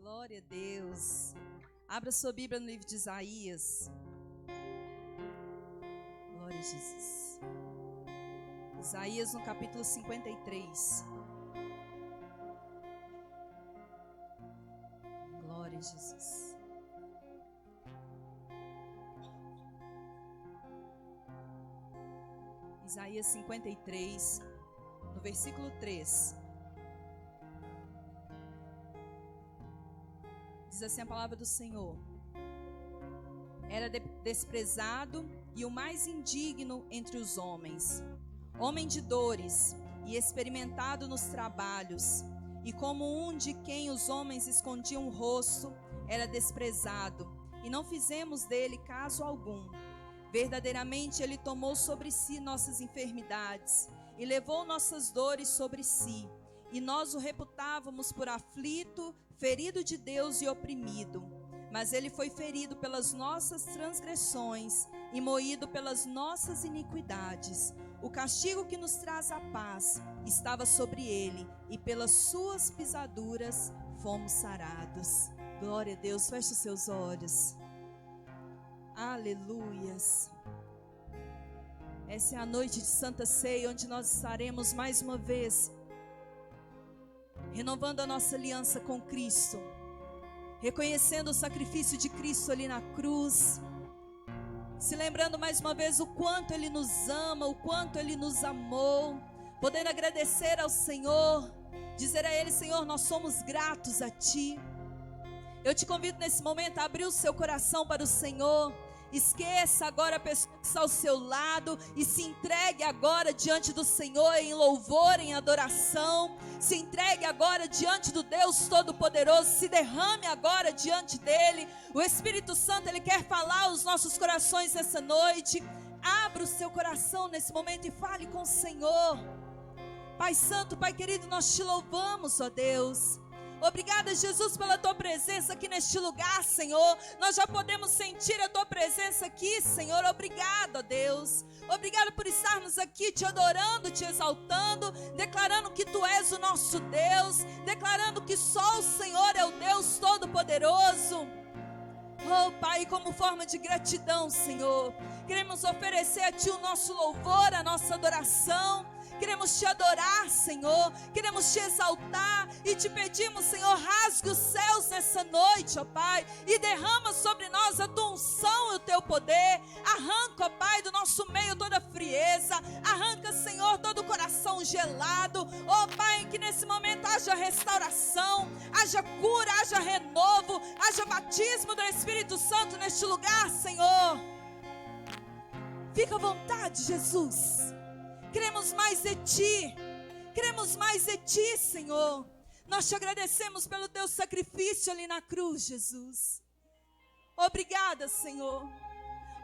Glória a Deus. Abra sua Bíblia no livro de Isaías. Glória a Jesus. Isaías no capítulo 53. Glória a Jesus. Isaías 53, no versículo 3. Diz assim a palavra do Senhor: Era desprezado e o mais indigno entre os homens, homem de dores e experimentado nos trabalhos, e como um de quem os homens escondiam o rosto, era desprezado, e não fizemos dele caso algum. Verdadeiramente ele tomou sobre si nossas enfermidades e levou nossas dores sobre si, e nós o reputávamos por aflito, ferido de Deus e oprimido. Mas ele foi ferido pelas nossas transgressões e moído pelas nossas iniquidades. O castigo que nos traz a paz estava sobre ele, e pelas suas pisaduras fomos sarados. Glória a Deus, feche os seus olhos. Aleluias. Essa é a noite de Santa Ceia, onde nós estaremos mais uma vez renovando a nossa aliança com Cristo, reconhecendo o sacrifício de Cristo ali na cruz, se lembrando mais uma vez o quanto Ele nos ama, o quanto Ele nos amou, podendo agradecer ao Senhor, dizer a Ele: Senhor, nós somos gratos a Ti. Eu te convido nesse momento a abrir o seu coração para o Senhor. Esqueça agora a pessoa que está ao seu lado e se entregue agora diante do Senhor em louvor, em adoração. Se entregue agora diante do Deus Todo-Poderoso. Se derrame agora diante dEle. O Espírito Santo, Ele quer falar aos nossos corações nessa noite. Abra o seu coração nesse momento e fale com o Senhor. Pai Santo, Pai querido, nós te louvamos, ó Deus. Obrigada, Jesus, pela Tua presença aqui neste lugar, Senhor. Nós já podemos sentir a Tua presença aqui, Senhor. Obrigado, ó Deus. Obrigado por estarmos aqui te adorando, te exaltando, declarando que Tu és o nosso Deus, declarando que só o Senhor é o Deus Todo-Poderoso. Oh, Pai, como forma de gratidão, Senhor, queremos oferecer a Ti o nosso louvor, a nossa adoração. Queremos te adorar, Senhor, queremos te exaltar e te pedimos, Senhor, rasgue os céus nessa noite, ó Pai, e derrama sobre nós a Tua unção e o Teu poder. Arranca, ó Pai, do nosso meio toda frieza, arranca, Senhor, todo o coração gelado, ó Pai, que nesse momento haja restauração, haja cura, haja renovo, haja batismo do Espírito Santo neste lugar, Senhor. Fica à vontade, Jesus. Queremos mais de Ti, queremos mais de Ti, Senhor. Nós te agradecemos pelo Teu sacrifício ali na cruz, Jesus. Obrigada, Senhor.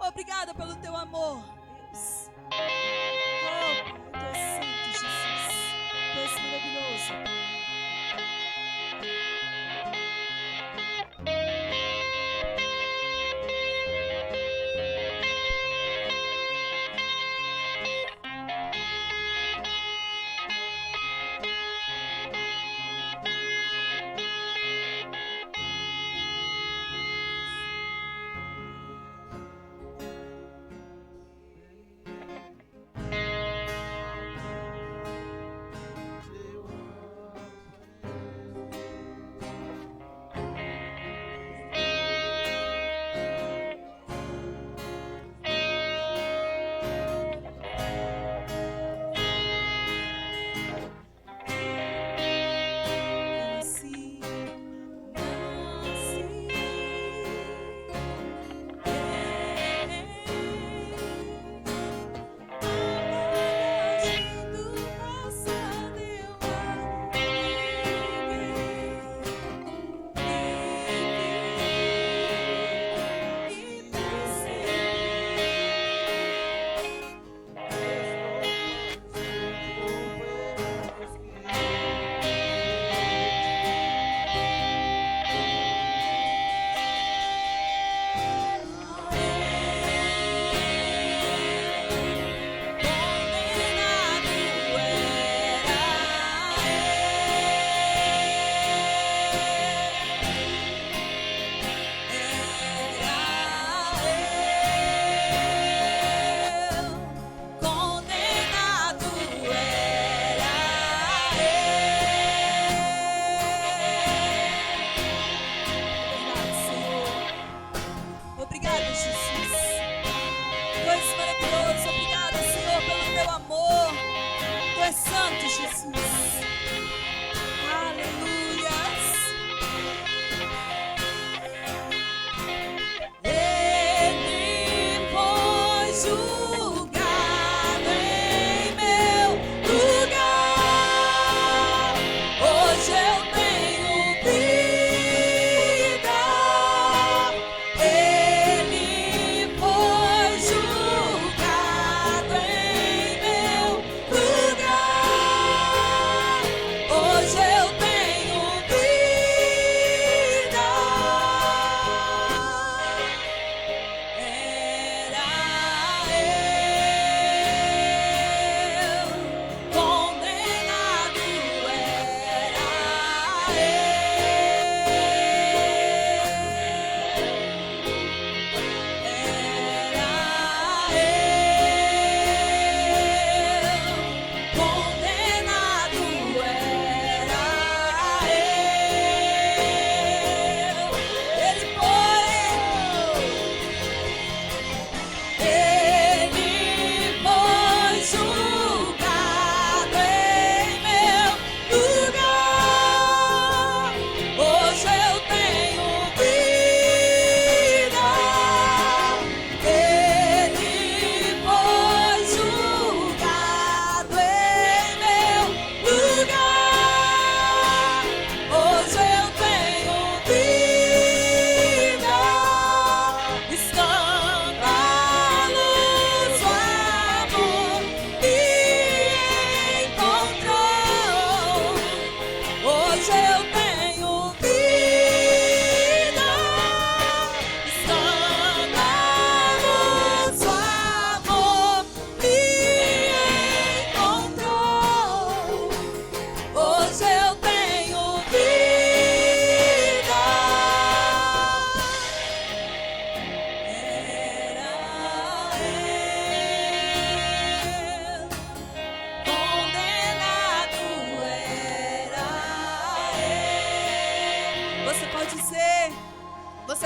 Obrigada pelo Teu amor, Deus. Oh, Pai, Tu és santo, Jesus. Tu és maravilhoso.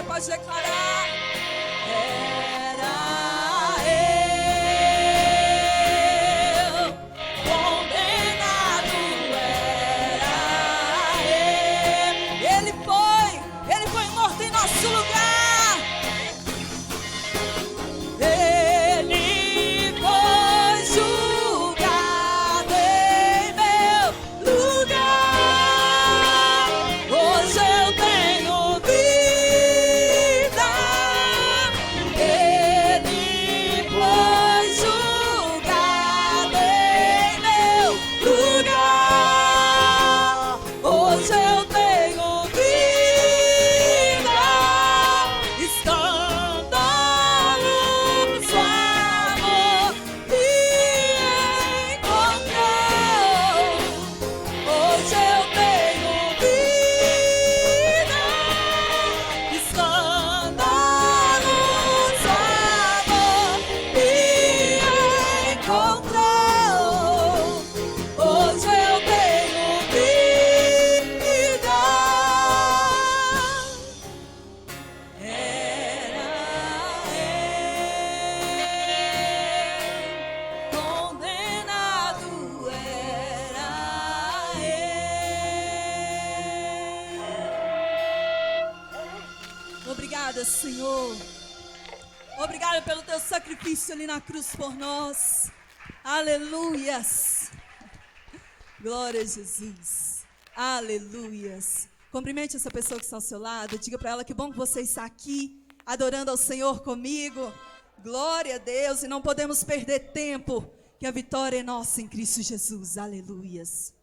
pode declarar. Era eu, condenado era eu. Ele foi morto em nosso lugar. Ele foi julgado em meu lugar. Hoje eu tenho vida. Ele foi julgado em meu lugar. Hoje eu tenho vida. Escandaloso amor me encontrou. Hoje eu tenho vida. Escandaloso amor me encontrou. Hoje eu tenho vida. Era eu, condenado era eu. Obrigada, Senhor. Obrigada pelo teu sacrifício ali na cruz por nós. Aleluias. Glória a Jesus. Aleluias. Cumprimente essa pessoa que está ao seu lado. Diga para ela que bom que você está aqui, adorando ao Senhor comigo. Glória a Deus. E não podemos perder tempo, que a vitória é nossa em Cristo Jesus. Aleluias.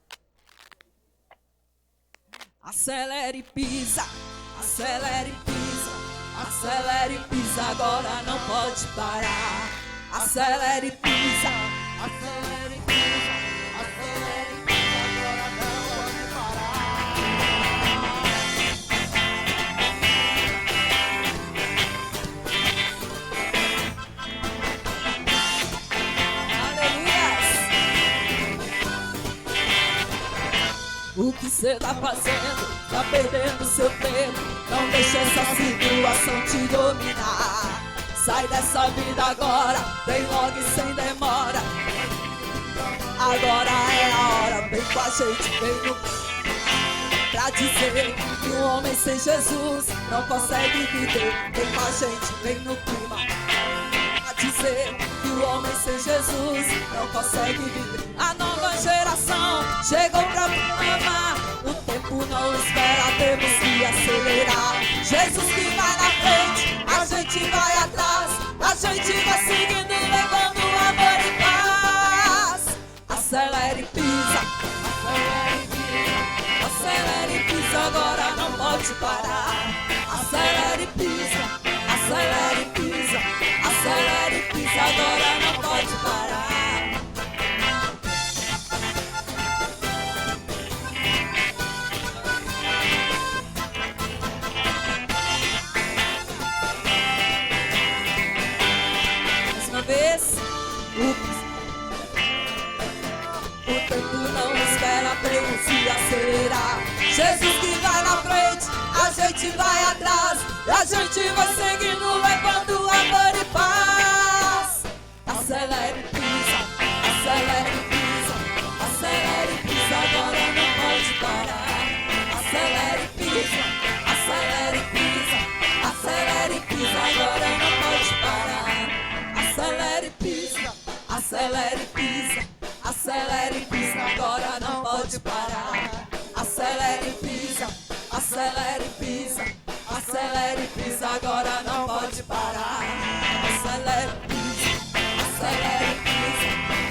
Acelere e pisa. Acelere e pisa. Acelere e pisa. Agora não pode parar. Acelere e pisa. Acelere e pisa. Acelere e pisa. Agora não pode parar. Aleluias. O que você tá fazendo? Tá perdendo seu tempo. Não deixa essa situação te dominar. Sai dessa vida agora, vem logo e sem demora. Agora é a hora, vem com a gente, vem no... Pra dizer que o homem sem Jesus não consegue viver. Vem com a gente, vem no clima. Pra dizer que o homem sem Jesus não consegue viver. A nova geração chegou pra amar. O tempo não espera, temos que acelerar. Jesus que vai na frente, a gente vai atrás. A gente vai seguindo, levando amor e paz. Acelere e pisa. Acelere e pisa. Acelere e pisa, agora não pode parar. Acelere e pisa. Acelere e pisa. Acelere e pisa, agora não pode parar. O tempo não espera, temos que acelerar. Jesus que vai na frente, a gente vai atrás. E a gente vai seguindo, levando amor e paz. Acelere e pisa, acelere e pisa. Acelere e pisa, agora não pode parar. Acelere e pisa, acelere e pisa. Acelere e pisa, agora não pode parar. Acelere e pisa, acelere e pisa. Acelere e pisa, agora não pode parar. Acelere e pisa, acelere e pisa. Acelere e pisa, agora não pode parar. Acelere e pisa, acelere e pisa.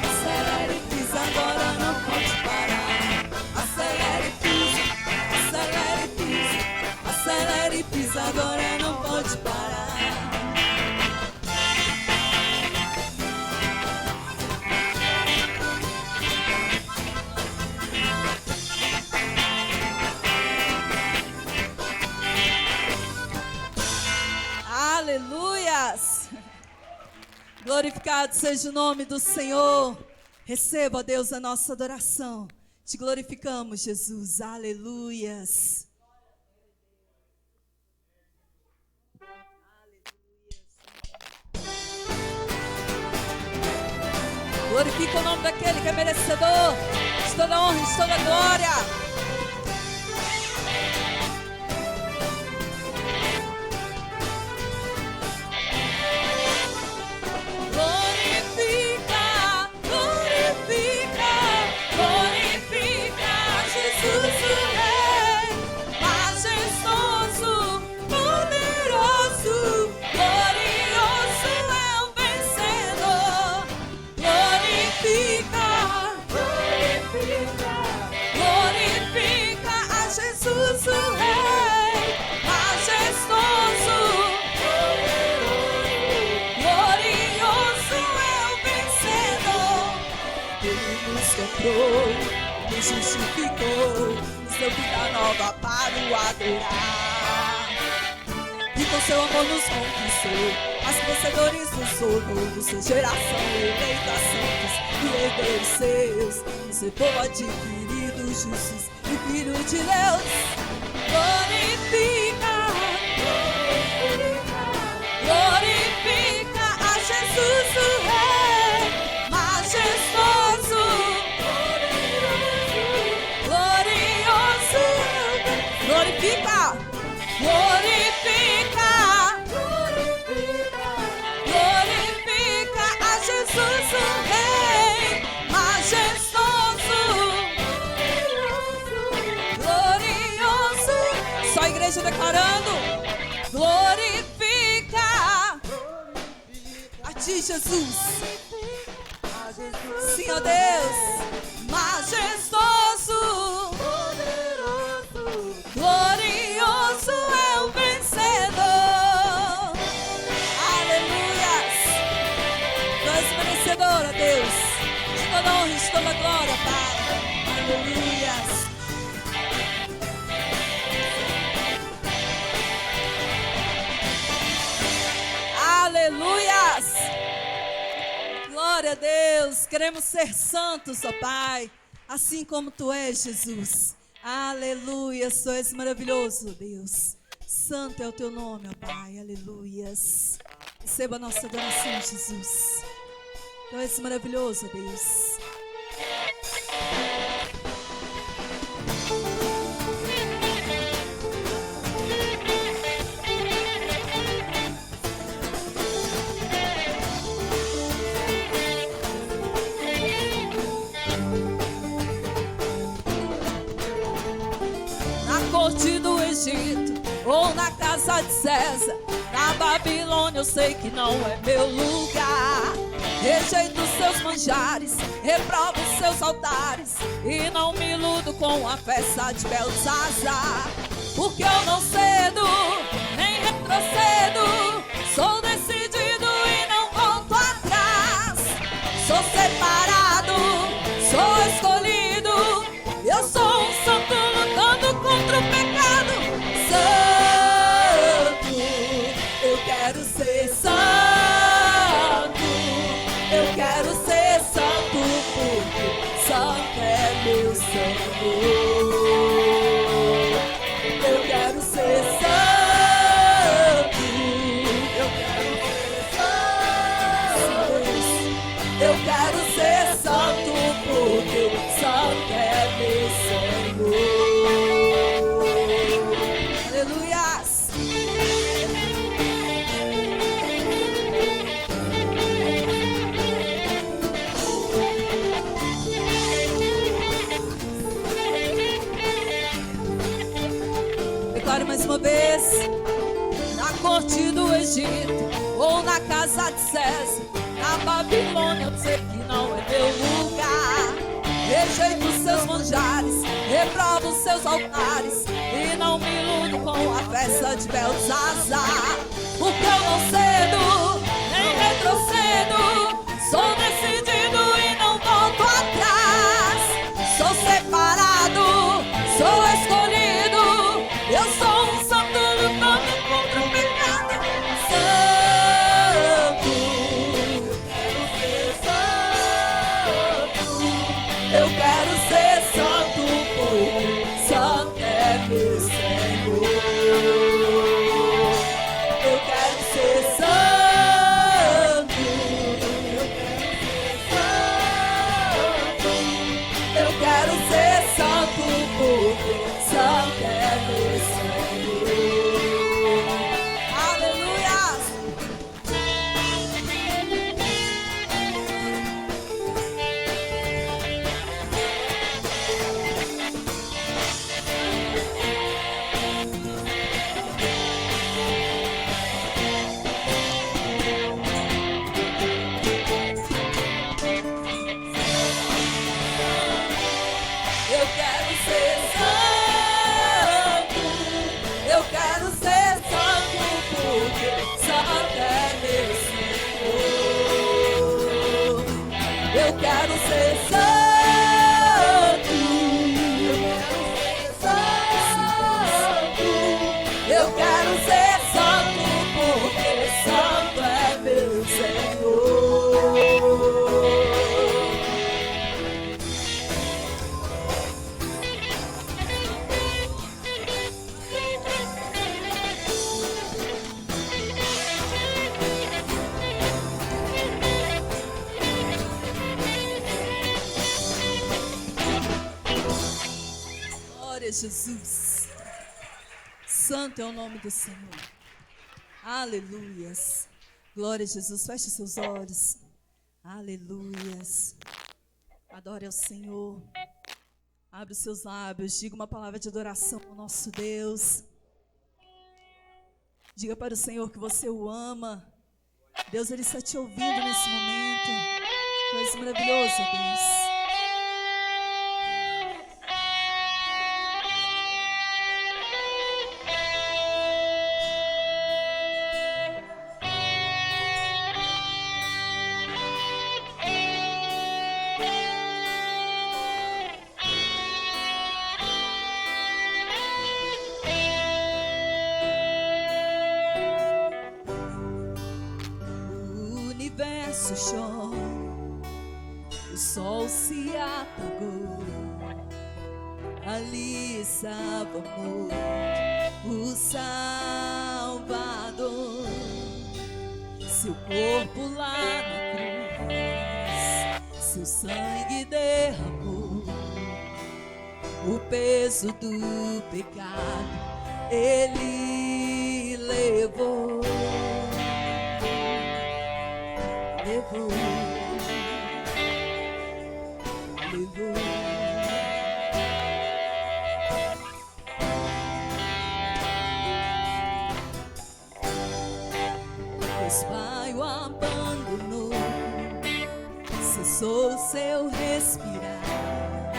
Acelere e pisa, agora não pode parar. Acelere e pisa, acelere e pisa. Acelere e pisa, agora não pode parar. Aleluias! Glorificado seja o nome do Senhor. Receba, Deus, a nossa adoração. Te glorificamos, Jesus. Aleluias. Glorifica o nome daquele que é merecedor de toda honra e de toda glória. Nos justificou, nos deu vida nova para o adorar. E com seu amor nos conquistou, as vencedores do sono, sua geração eleita santos e herdeiros seus, no seu povo adquirido, justos e filho de Deus. Glorifica, glorifica, glorifica a Jesus o Rei majestoso. Glorifica, glorifica, glorifica, glorifica a Jesus o Rei majestoso, glorioso. Só a igreja declarando: glorifica a ti, Jesus. Sim, ó Deus, majestoso. Glorioso é o vencedor. Aleluias. Tu és merecedor, ó Deus, de toda honra e de toda glória, Pai. Aleluias. Aleluias. Glória a Deus. Queremos ser santos, ó Pai, assim como Tu és, Jesus. Aleluia, Tu és maravilhoso, Deus. Santo é o Teu nome, ó Pai. Aleluias. Receba a nossa adoração, Jesus. Tu és maravilhoso, Deus. Do Egito ou na casa de César, na Babilônia eu sei que não é meu lugar. Rejeito os seus manjares, reprovo os seus altares e não me iludo com a festa de Belsazar. Porque eu não cedo, nem retrocedo, sou decidido e não volto atrás. Sou separado, sou escolhido, eu sou um santo lutando contra o pecado. Santo, eu quero ser santo, eu quero ser santo, porque santo é meu Senhor. Eu quero ser santo, eu quero ser santo, eu quero ser santo, porque santo é meu Senhor. Mais uma vez, na corte do Egito ou na casa de César, na Babilônia eu sei que não é meu lugar. Rejeito os seus manjares, reprovo os seus altares e não me iludo com a festa de Belsazar. Porque eu não cedo, nem retrocedo, sou decidido e não volto atrás. Sou separado, sou escolhido, eu sou um santo lutando contra o pecado. Santo, eu quero ser santo, porque santo é meu Senhor. Eu quero ser santo. Jesus. Santo é o nome do Senhor. Aleluias. Glória a Jesus. Feche seus olhos. Aleluias. Adore ao Senhor. Abre os seus lábios. Diga uma palavra de adoração ao nosso Deus. Diga para o Senhor que você o ama. Deus, Ele está te ouvindo nesse momento. Tu és maravilhoso, Deus. Chora, o sol se apagou, ali estava morto o Salvador, seu corpo lá na cruz, seu sangue derramou, o peso do pecado Ele levou. Levou. Pois Pai o abandonou, cessou seu respirar,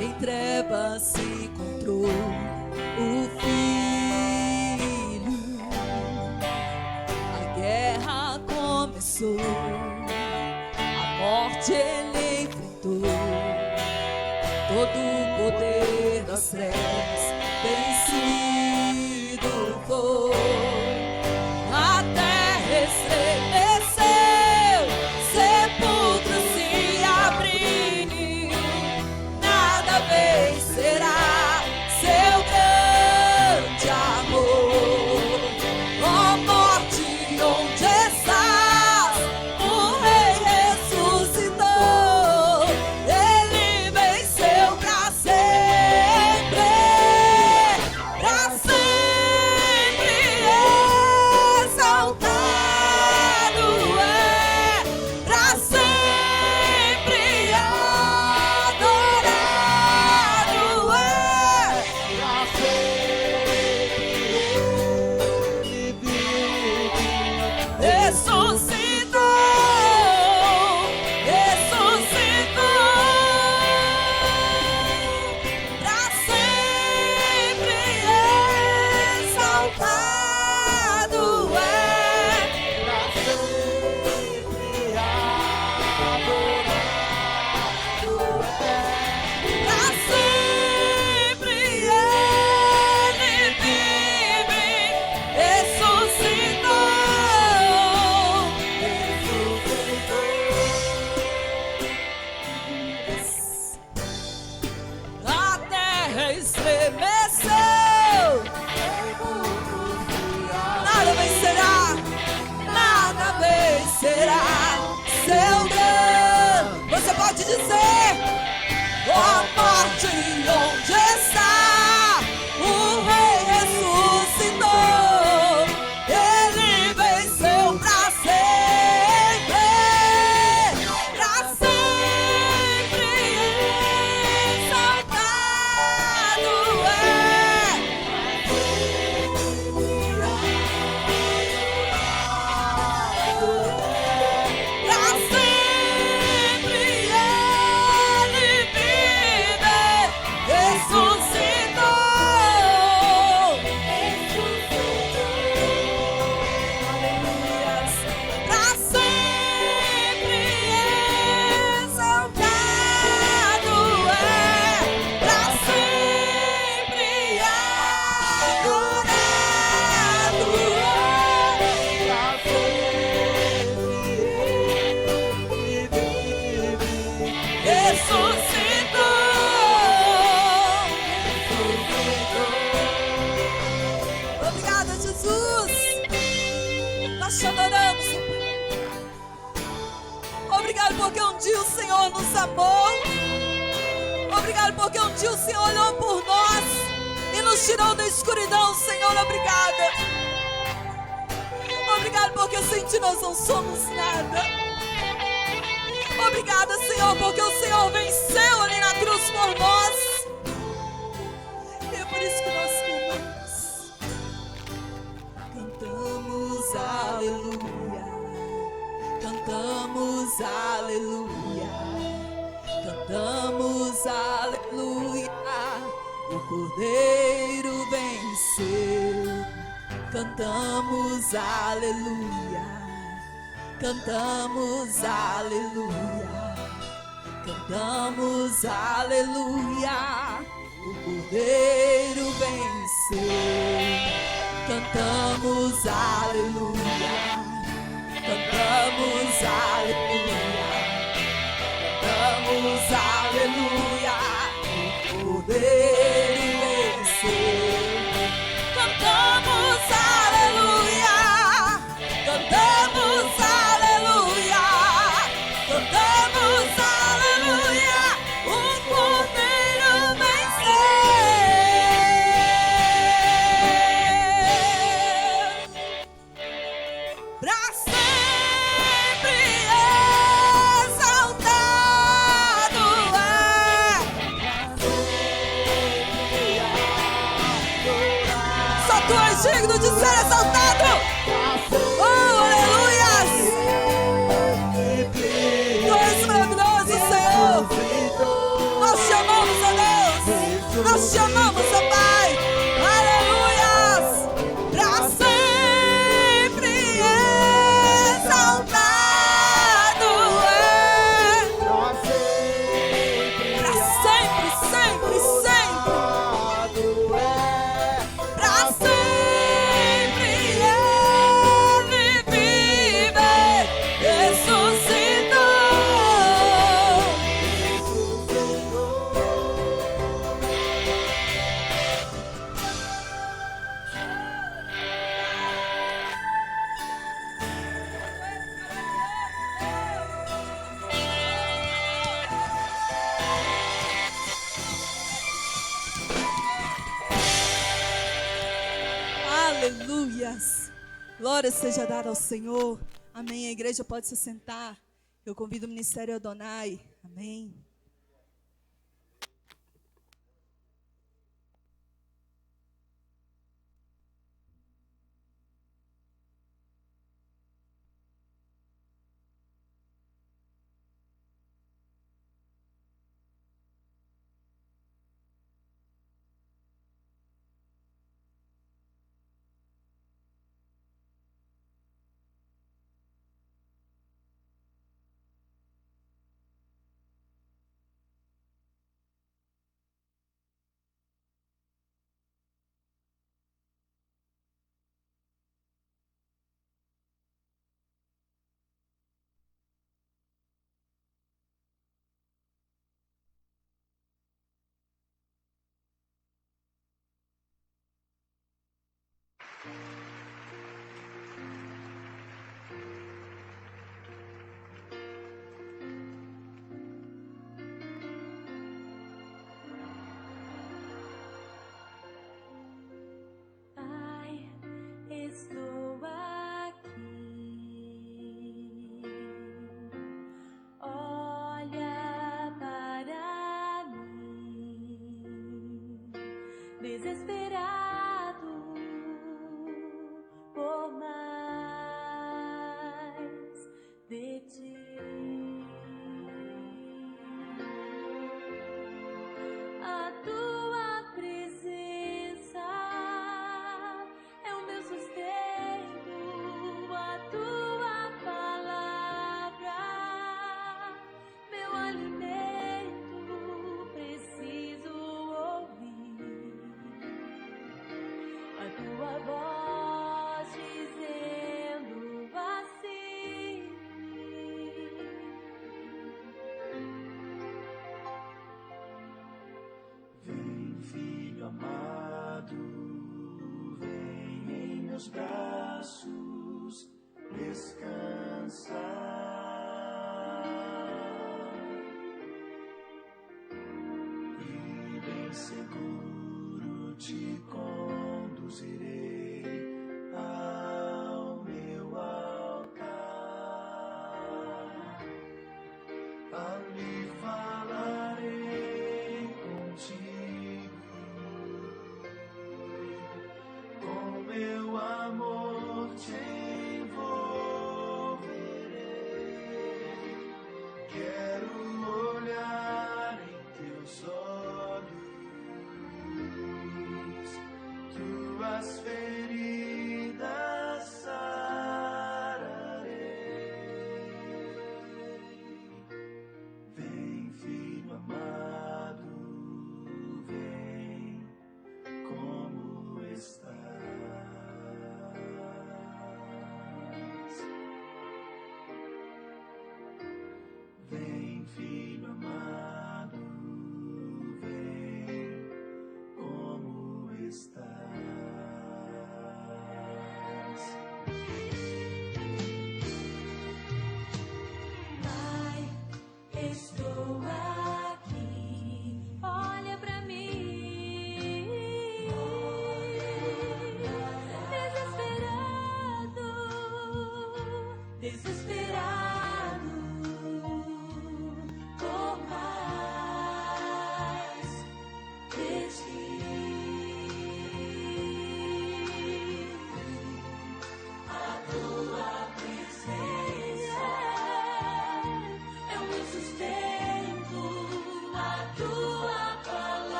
em trevas se encontrou o Filho, a guerra começou, a morte Ele enfrentou, todo o poder das trevas vencido foi. A terra estremeceu, sepulcros se abriram, nada vencerá seu grande amor. Ó morte, onde estás? O Rei ressuscitou, Ele venceu pra sempre, exaltado é, pra sempre adorado é, pra sempre ressuscitou, pra sempre exaltado é, pra sempre adorado é, pra sempre Ele vive, ressuscitou. A terra estremeceu, nada vencerá seu grande. Você pode dizer: ó morte, onde está? O Rei ressuscitou, Ele venceu pra sempre exaltado é, pra sempre Ele vive, ressuscitou, aleluias, pra sempre exaltado é, pra sempre adorado é, ressuscitou. Obrigada, Jesus. Nós te adoramos. Obrigado porque um dia o Senhor nos amou. Obrigado porque um dia o Senhor olhou por nós e nos tirou da escuridão. Senhor, obrigada. Obrigado porque sem ti nós não somos nada. Obrigada, Senhor, porque o Senhor venceu ali na cruz por nós. E é por isso que nós cantamos aleluia, cantamos aleluia, cantamos aleluia. O Cordeiro venceu. Cantamos aleluia, cantamos aleluia, cantamos aleluia. O Cordeiro venceu. Cantamos aleluia, cantamos aleluia, cantamos aleluia. O Cordeiro venceu. Cantamos aleluia, cantamos aleluia, cantamos aleluia. O Cordeiro venceu. Pra sempre exaltado é. Só tu és digno de ser exaltado. Oh, aleluias. Tu és maravilhoso, Senhor. Nós te amamos, ó Deus. Nós te amamos, ó Pai. Aleluias. Pra sempre exaltado é. Pra sempre, sempre, sempre. Pra sempre ele vive, ressuscitou. Aleluias. Glória seja dada ao Senhor. Amém. A igreja pode se sentar. Eu convido o Ministério Adonai. Amém. Pai, estou aqui. Olha para mim, desesperado por mais de ti. A tua presença é o meu sustento.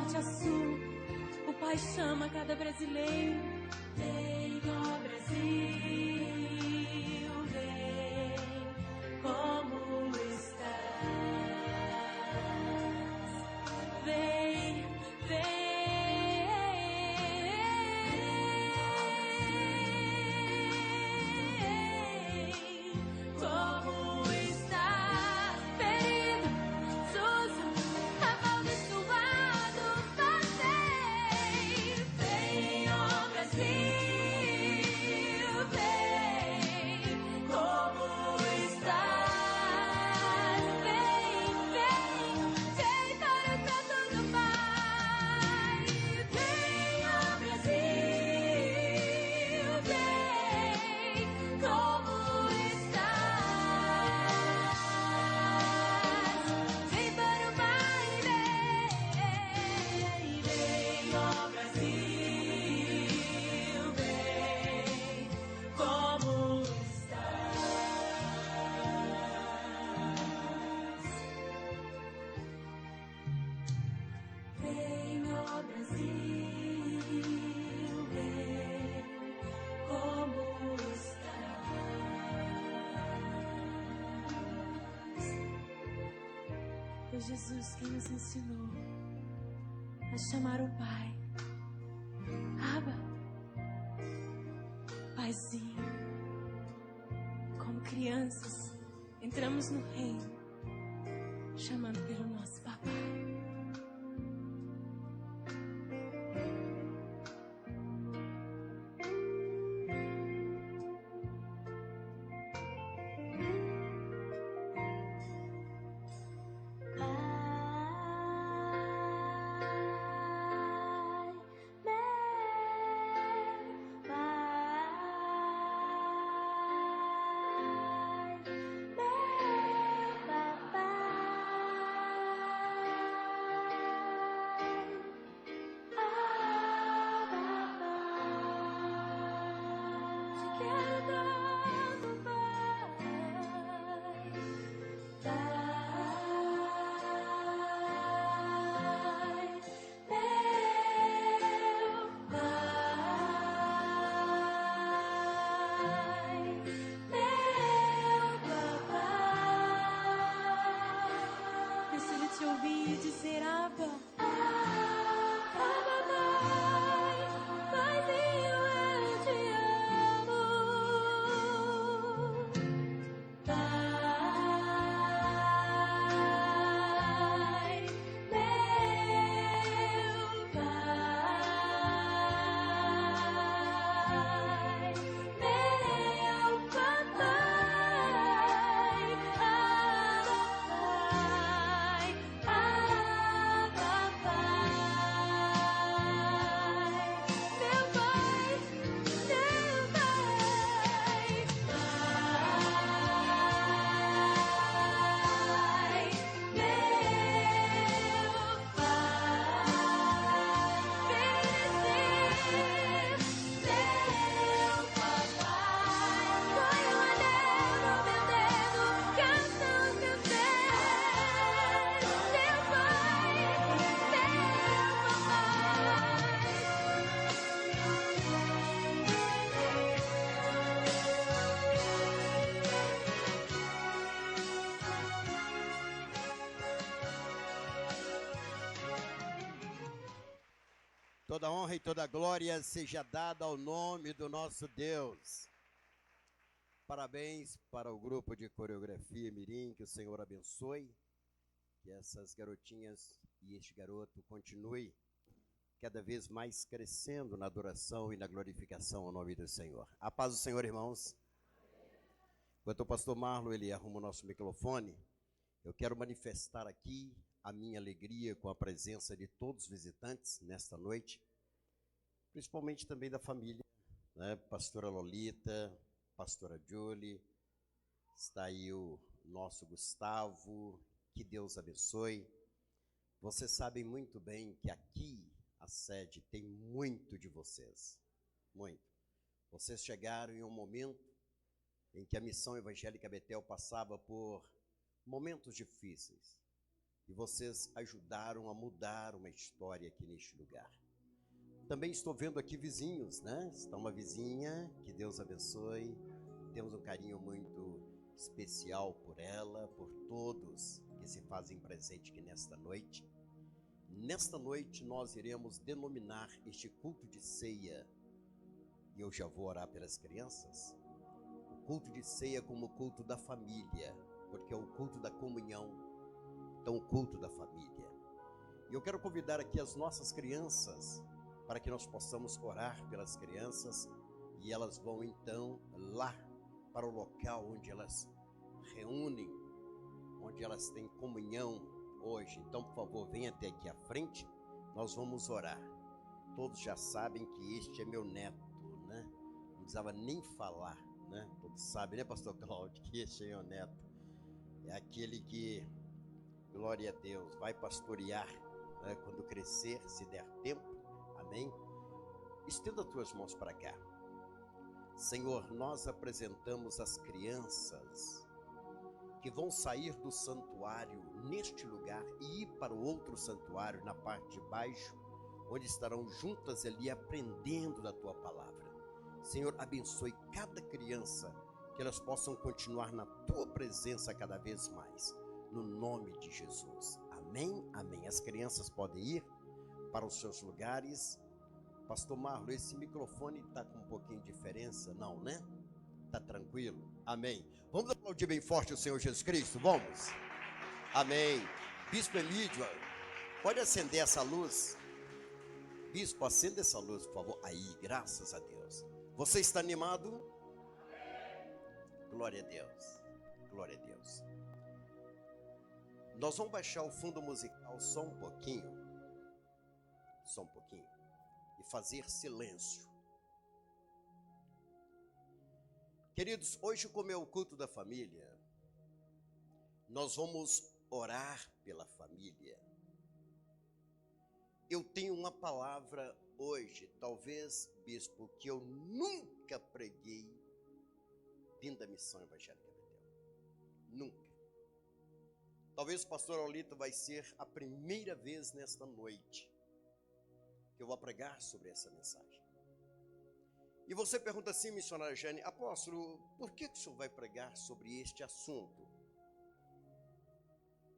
norte a sul, o Pai chama cada brasileiro. Vem, ó Brasil, vem, como estás? Vem, vem. Como estás, ferido, sujo, amaldiçoado, passei. Vem, ó Brasil, vem, como estás? Vem, vem, vem para o canto do Pai. Vem, ó Brasil, vem, como vem para o Pai, vem, ó Brasil, vem, como estás? Vem, ó Brasil, vem, como estás? Foi Jesus quem nos ensinou a chamar o Pai. Abba, Paizinho. Como crianças, entramos no reino, chamando pelo nosso papai. Dizer Abba, Abba, Pai, Paizinho, eu te amo. Pai, meu Pai, meu papai, Abba, Toda honra e toda glória seja dada ao nome do nosso Deus. Parabéns para o grupo de coreografia Mirim, que o Senhor abençoe, que essas garotinhas e este garoto continue cada vez mais crescendo na adoração e na glorificação ao nome do Senhor. A paz do Senhor, irmãos. Enquanto o pastor Marlon ele arruma o nosso microfone, eu quero manifestar aqui a minha alegria com a presença de todos os visitantes nesta noite, principalmente também da família, né? Pastora Lolita, pastora Julie, está aí o nosso Gustavo, que Deus abençoe. Vocês sabem muito bem que aqui a sede tem muito de vocês, muito. Vocês chegaram em um momento em que a missão evangélica Betel passava por momentos difíceis. e vocês ajudaram a mudar uma história aqui neste lugar. Também estou vendo aqui vizinhos, né? Está uma vizinha, que Deus abençoe. Temos um carinho muito especial por ela, por todos que se fazem presente aqui nesta noite. Nesta noite nós iremos denominar este culto de ceia, e eu já vou orar pelas crianças, o culto de ceia como o culto da família, porque é o culto da comunhão, então o culto da família. E eu quero convidar aqui as nossas crianças, para que nós possamos orar pelas crianças, e elas vão então lá para o local onde elas reúnem, onde elas têm comunhão hoje. Então, por favor, venha até aqui à frente, nós vamos orar. Todos já sabem que este é meu neto, né? Não precisava nem falar, né? Todos sabem, né, pastor Cláudio, que este é meu neto. É aquele que, glória a Deus, vai pastorear, né, quando crescer, se der tempo. Amém? Estenda as tuas mãos para cá. Senhor, nós apresentamos as crianças que vão sair do santuário neste lugar e ir para o outro santuário na parte de baixo, onde estarão juntas ali aprendendo da tua palavra. Senhor, abençoe cada criança, que elas possam continuar na tua presença cada vez mais, no nome de Jesus. Amém? Amém. As crianças podem ir para os seus lugares. Pastor Marlon, esse microfone está com um pouquinho de diferença? Não, né? Está tranquilo? Amém. Vamos aplaudir bem forte o Senhor Jesus Cristo? Vamos? Amém. Bispo Emílio, pode acender essa luz? Bispo, acenda essa luz, por favor. Aí, graças a Deus. Você está animado? Glória a Deus. Glória a Deus. Nós vamos baixar o fundo musical só um pouquinho. Só um pouquinho. E fazer silêncio. Queridos, hoje, como é o culto da família, nós vamos orar pela família. Eu tenho uma palavra hoje, talvez, bispo, que eu nunca preguei dentro da missão evangélica Betel. Nunca. Talvez o pastor Aulito vai ser a primeira vez nesta noite que eu vou pregar sobre essa mensagem. E você pergunta assim, missionária Jane, apóstolo, por que o senhor vai pregar sobre este assunto?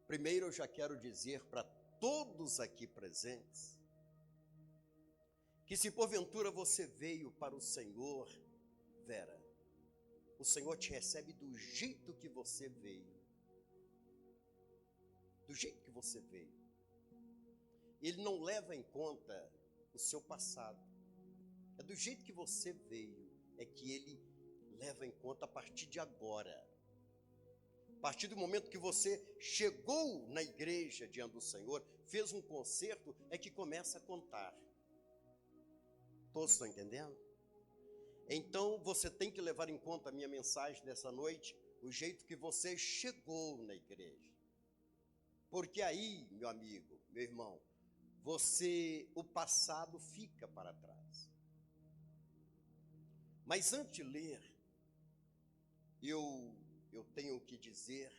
Primeiro eu já quero dizer para todos aqui presentes, que se porventura você veio para o Senhor, Vera, o Senhor te recebe do jeito que você veio. Do jeito que você veio. Ele não leva em conta o seu passado. É do jeito que você veio, é que ele leva em conta a partir de agora. A partir do momento que você chegou na igreja diante do Senhor, fez um concerto, é que começa a contar. Todos estão entendendo? Então você tem que levar em conta a minha mensagem dessa noite, o jeito que você chegou na igreja. Porque aí, meu amigo, meu irmão, o passado fica para trás. Mas antes de ler, eu tenho que dizer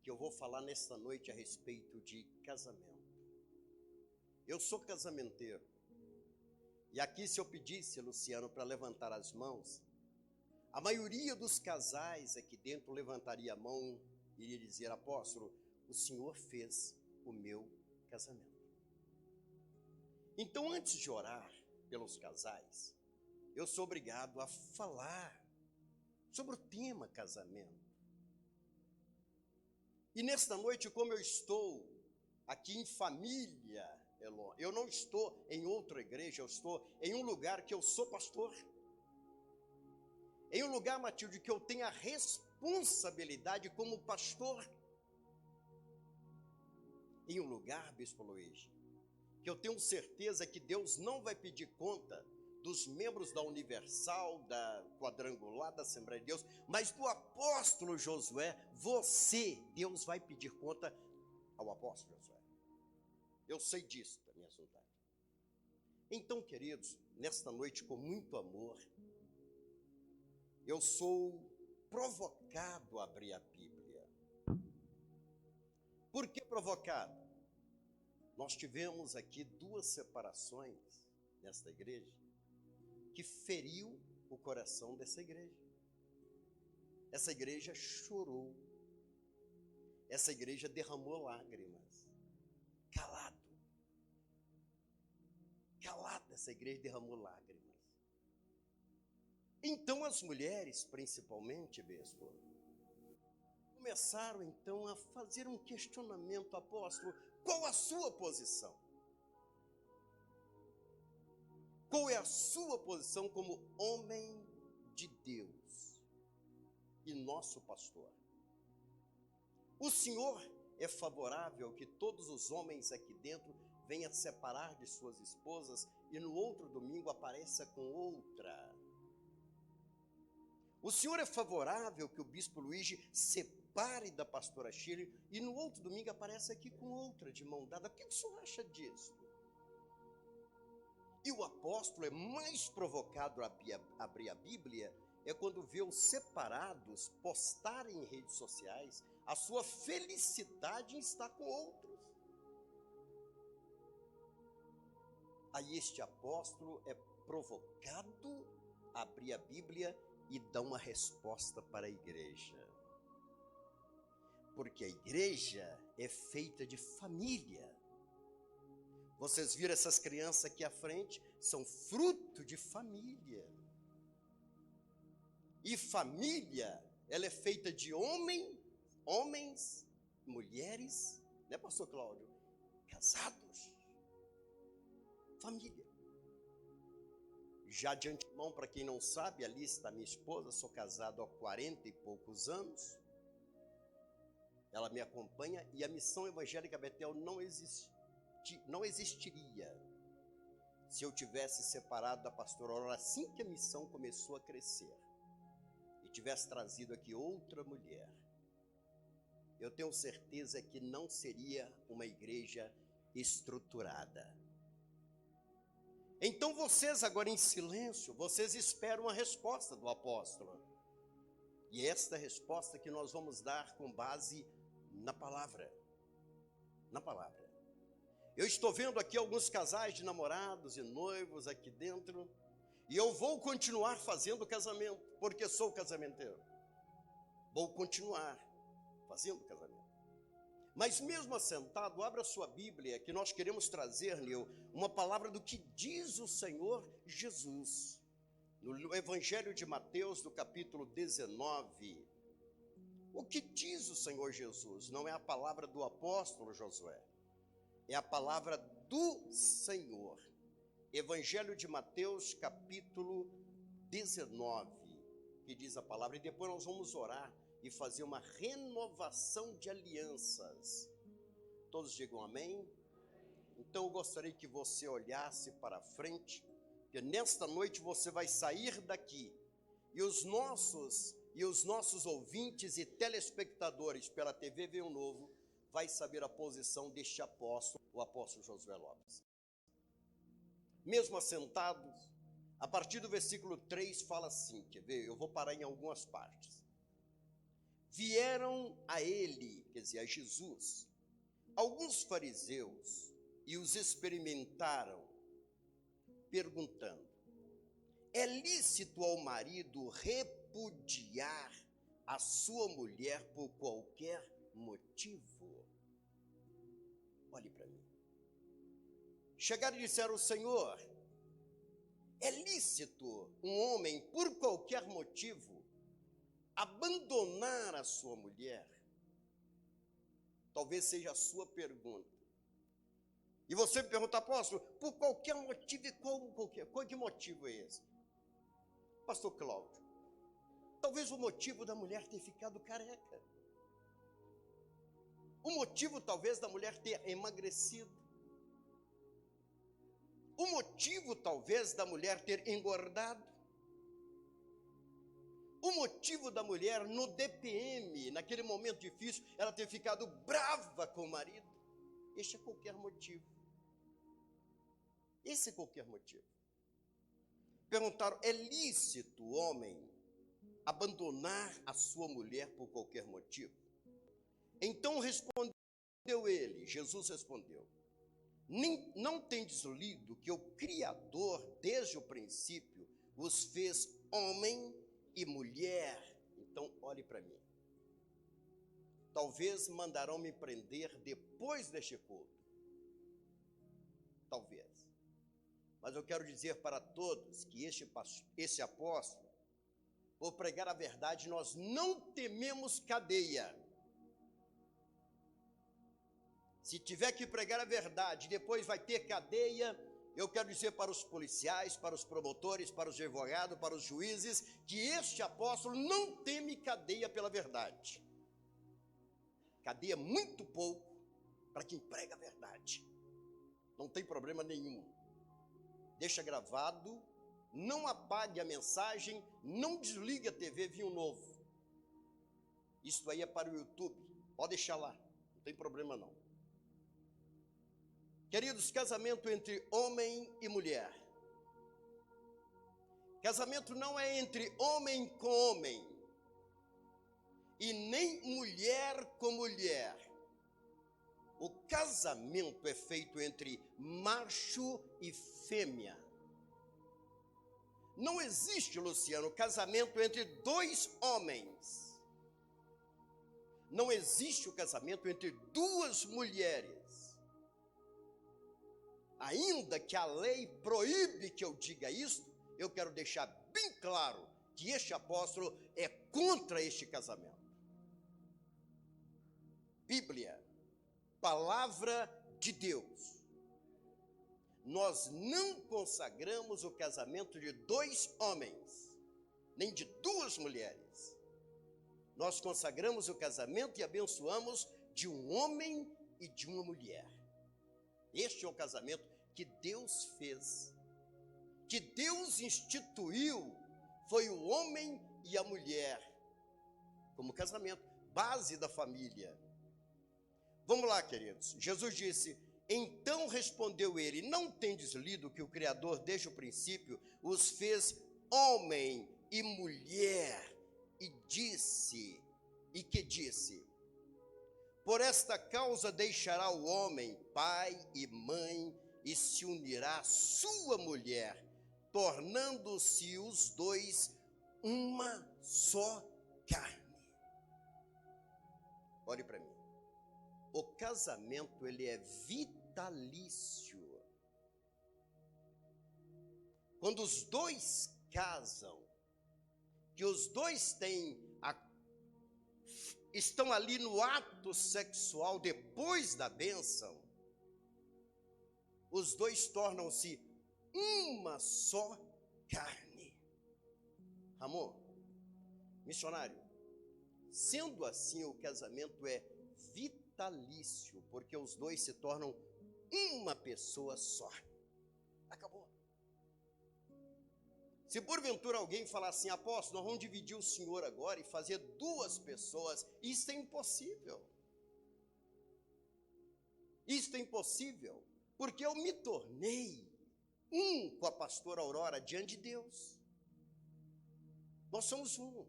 que eu vou falar nesta noite a respeito de casamento. Eu sou casamenteiro. E aqui, se eu pedisse, Luciano, para levantar as mãos, a maioria dos casais aqui dentro levantaria a mão e iria dizer, apóstolo, o senhor fez o meu casamento. Então, antes de orar pelos casais, eu sou obrigado a falar sobre o tema casamento. E nesta noite, como eu estou aqui em família, Elon, eu não estou em outra igreja, eu estou em um lugar que eu sou pastor. Em um lugar, Matilde, que eu tenho a responsabilidade como pastor. Em um lugar, Bispo Luiz, que eu tenho certeza que Deus não vai pedir conta dos membros da Universal, da Quadrangular, da Assembleia de Deus, mas do apóstolo Josué, Deus vai pedir conta ao apóstolo Josué. Eu sei disso da minha vontade. Então, queridos, nesta noite, com muito amor, eu sou provocado a abrir a Bíblia. Por que provocado? Nós tivemos aqui 2 separações nesta igreja que feriu o coração dessa igreja. Essa igreja chorou. Essa igreja derramou lágrimas. Calado. Calada, essa igreja derramou lágrimas. Então as mulheres, principalmente, bispo, começaram então a fazer um questionamento, apóstolo, qual a sua posição? Qual é a sua posição como homem de Deus e nosso pastor? O senhor é favorável que todos os homens aqui dentro venham separar de suas esposas e no outro domingo apareça com outra? O senhor é favorável que o bispo Luiz separe da pastora Shirley e no outro domingo apareça aqui com outra de mão dada? O que o senhor acha disso? E o apóstolo é mais provocado a abrir a Bíblia é quando vê os separados postarem em redes sociais a sua felicidade em estar com outros. Aí este apóstolo é provocado a abrir a Bíblia e dar uma resposta para a igreja. Porque a igreja é feita de família. Vocês viram essas crianças aqui à frente? São fruto de família. E família, ela é feita de homens, mulheres, né, pastor Cláudio? Casados. Família. Já de antemão, para quem não sabe, ali está minha esposa, sou casado há 40 e poucos anos. Ela me acompanha e a missão evangélica Betel não existiria se eu tivesse separado da pastora Aurora assim que a missão começou a crescer e tivesse trazido aqui outra mulher. Eu tenho certeza que não seria uma igreja estruturada. Então vocês agora em silêncio, vocês esperam a resposta do apóstolo. E esta resposta que nós vamos dar com base na palavra. Na palavra. Eu estou vendo aqui alguns casais de namorados e noivos aqui dentro. E eu vou continuar fazendo casamento, porque sou casamenteiro. Vou continuar fazendo casamento. Mas mesmo assentado, abra sua Bíblia, que nós queremos trazer-lhe uma palavra do que diz o Senhor Jesus. No Evangelho de Mateus, do capítulo 19. O que diz o Senhor Jesus? Não é a palavra do apóstolo Josué. É a palavra do Senhor. Evangelho de Mateus, capítulo 19, que diz a palavra. E depois nós vamos orar e fazer uma renovação de alianças. Todos digam amém? Então eu gostaria que você olhasse para frente, porque nesta noite você vai sair daqui e os nossos ouvintes e telespectadores pela TV Vem o Novo vai saber a posição deste apóstolo, o apóstolo Josué Lopes. Mesmo assentados, a partir do versículo 3 fala assim, quer ver? Eu vou parar em algumas partes. Vieram a ele, quer dizer, a Jesus, alguns fariseus e os experimentaram, perguntando: é lícito ao marido repudiar a sua mulher por qualquer motivo? Olhe para mim. Chegaram e disseram: Senhor, é lícito um homem, por qualquer motivo, abandonar a sua mulher? Talvez seja a sua pergunta. E você me pergunta: apóstolo, por qualquer motivo, e qual que motivo é esse? Pastor Cláudio, talvez o motivo da mulher ter ficado careca. O motivo talvez da mulher ter emagrecido. O motivo talvez da mulher ter engordado. O motivo da mulher no DPM, naquele momento difícil, ela ter ficado brava com o marido. Este é qualquer motivo. Esse é qualquer motivo. Perguntaram: é lícito o homem abandonar a sua mulher por qualquer motivo? Então respondeu Deu ele, Jesus respondeu: não tendes lido que o Criador, desde o princípio, os fez homem e mulher? Então, olhe para mim. Talvez mandarão me prender depois deste culto. Talvez. Mas eu quero dizer para todos que este apóstolo, por pregar a verdade, nós não tememos cadeia. Se tiver que pregar a verdade, depois vai ter cadeia, eu quero dizer para os policiais, para os promotores, para os advogados, para os juízes, que este apóstolo não teme cadeia pela verdade. Cadeia muito pouco para quem prega a verdade. Não tem problema nenhum. Deixa gravado, não apague a mensagem, não desligue a TV Vinho Novo. Isso aí é para o YouTube, pode deixar lá, não tem problema não. Queridos, casamento entre homem e mulher. Casamento não é entre homem com homem, e nem mulher com mulher. O casamento é feito entre macho e fêmea. Não existe, Luciano, casamento entre dois homens. Não existe o casamento entre duas mulheres. Ainda que a lei proíbe que eu diga isso, eu quero deixar bem claro que este apóstolo é contra este casamento. Bíblia, palavra de Deus. Nós não consagramos o casamento de dois homens, nem de duas mulheres. Nós consagramos o casamento e abençoamos de um homem e de uma mulher. Este é o casamento que Deus fez, que Deus instituiu, foi o homem e a mulher, como casamento, base da família. Vamos lá, queridos. Jesus disse: então respondeu ele: não tendes lido que o Criador, desde o princípio, os fez homem e mulher? E que disse: por esta causa deixará o homem pai e mãe, e se unirá à sua mulher, tornando-se os dois uma só carne. Olhe para mim. O casamento, ele é vitalício. Quando os dois casam, que os dois estão ali no ato sexual depois da bênção, os dois tornam-se uma só carne. Amor, missionário, sendo assim, o casamento é vitalício, porque os dois se tornam uma pessoa só. Acabou. Se porventura alguém falar assim: apóstolo, nós vamos dividir o senhor agora e fazer duas pessoas, isso é impossível. Isso é impossível, porque eu me tornei um com a pastora Aurora diante de Deus. Nós somos um.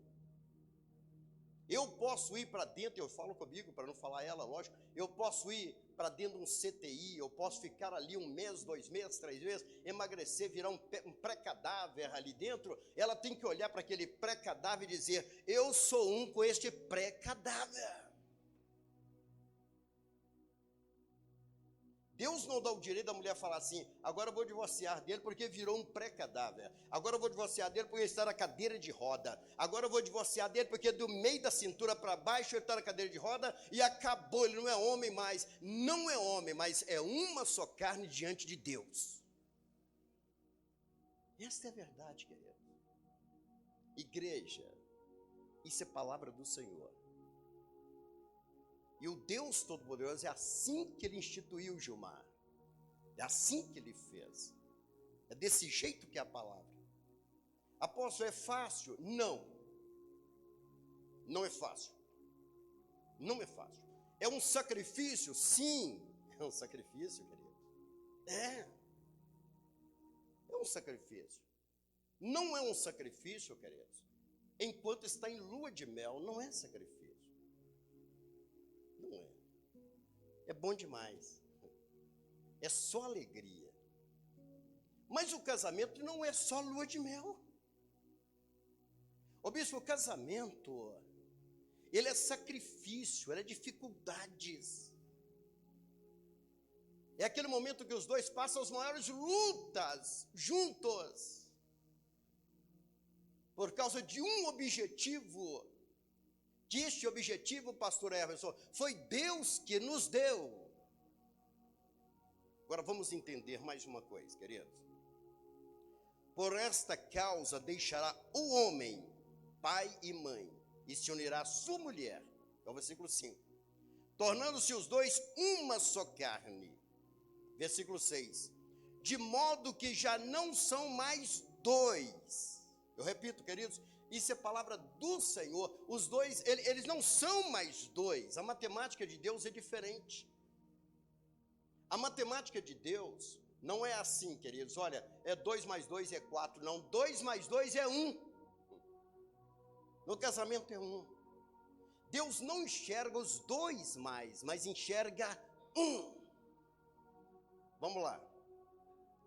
Eu posso ir para dentro, eu falo comigo, para não falar ela, lógico, eu posso ir para dentro de um CTI, eu posso ficar ali 1 mês, 2 meses, 3 meses, emagrecer, virar um pré-cadáver ali dentro. Ela tem que olhar para aquele pré-cadáver e dizer: eu sou um com este pré-cadáver. Deus não dá o direito da mulher falar assim: agora eu vou divorciar dele porque virou um pré-cadáver. Agora eu vou divorciar dele porque ele está na cadeira de roda. Agora eu vou divorciar dele porque do meio da cintura para baixo ele está na cadeira de roda e acabou. Ele não é homem mais. Não é homem, mas é uma só carne diante de Deus. Esta é a verdade, querido. Igreja, isso é palavra do Senhor. E o Deus Todo-Poderoso, é assim que Ele instituiu, Gilmar. É assim que Ele fez. É desse jeito que é a palavra. Apóstolo, é fácil? Não. Não é fácil. Não é fácil. É um sacrifício? Sim. É um sacrifício, querido. É um sacrifício. Não é um sacrifício, queridos, enquanto está em lua de mel, não é sacrifício. Não é. É bom demais. É só alegria. Mas o casamento não é só lua de mel. Ô bispo, o casamento, ele é sacrifício, ele é dificuldades. É aquele momento que os dois passam as maiores lutas juntos. Por causa de um objetivo. Que este objetivo, pastor Everson, foi Deus que nos deu. Agora vamos entender mais uma coisa, queridos. Por esta causa deixará o homem, pai e mãe, e se unirá à sua mulher. É o versículo 5. Tornando-se os dois uma só carne. Versículo 6. De modo que já não são mais dois. Eu repito, queridos, isso é palavra do Senhor. Os dois, eles não são mais dois. A matemática de Deus é diferente. A matemática de Deus não é assim, queridos. Olha, é 2 mais 2 é 4. Não, 2 mais 2 é 1. No casamento é 1. Deus não enxerga os dois mais, mas enxerga um. Vamos lá.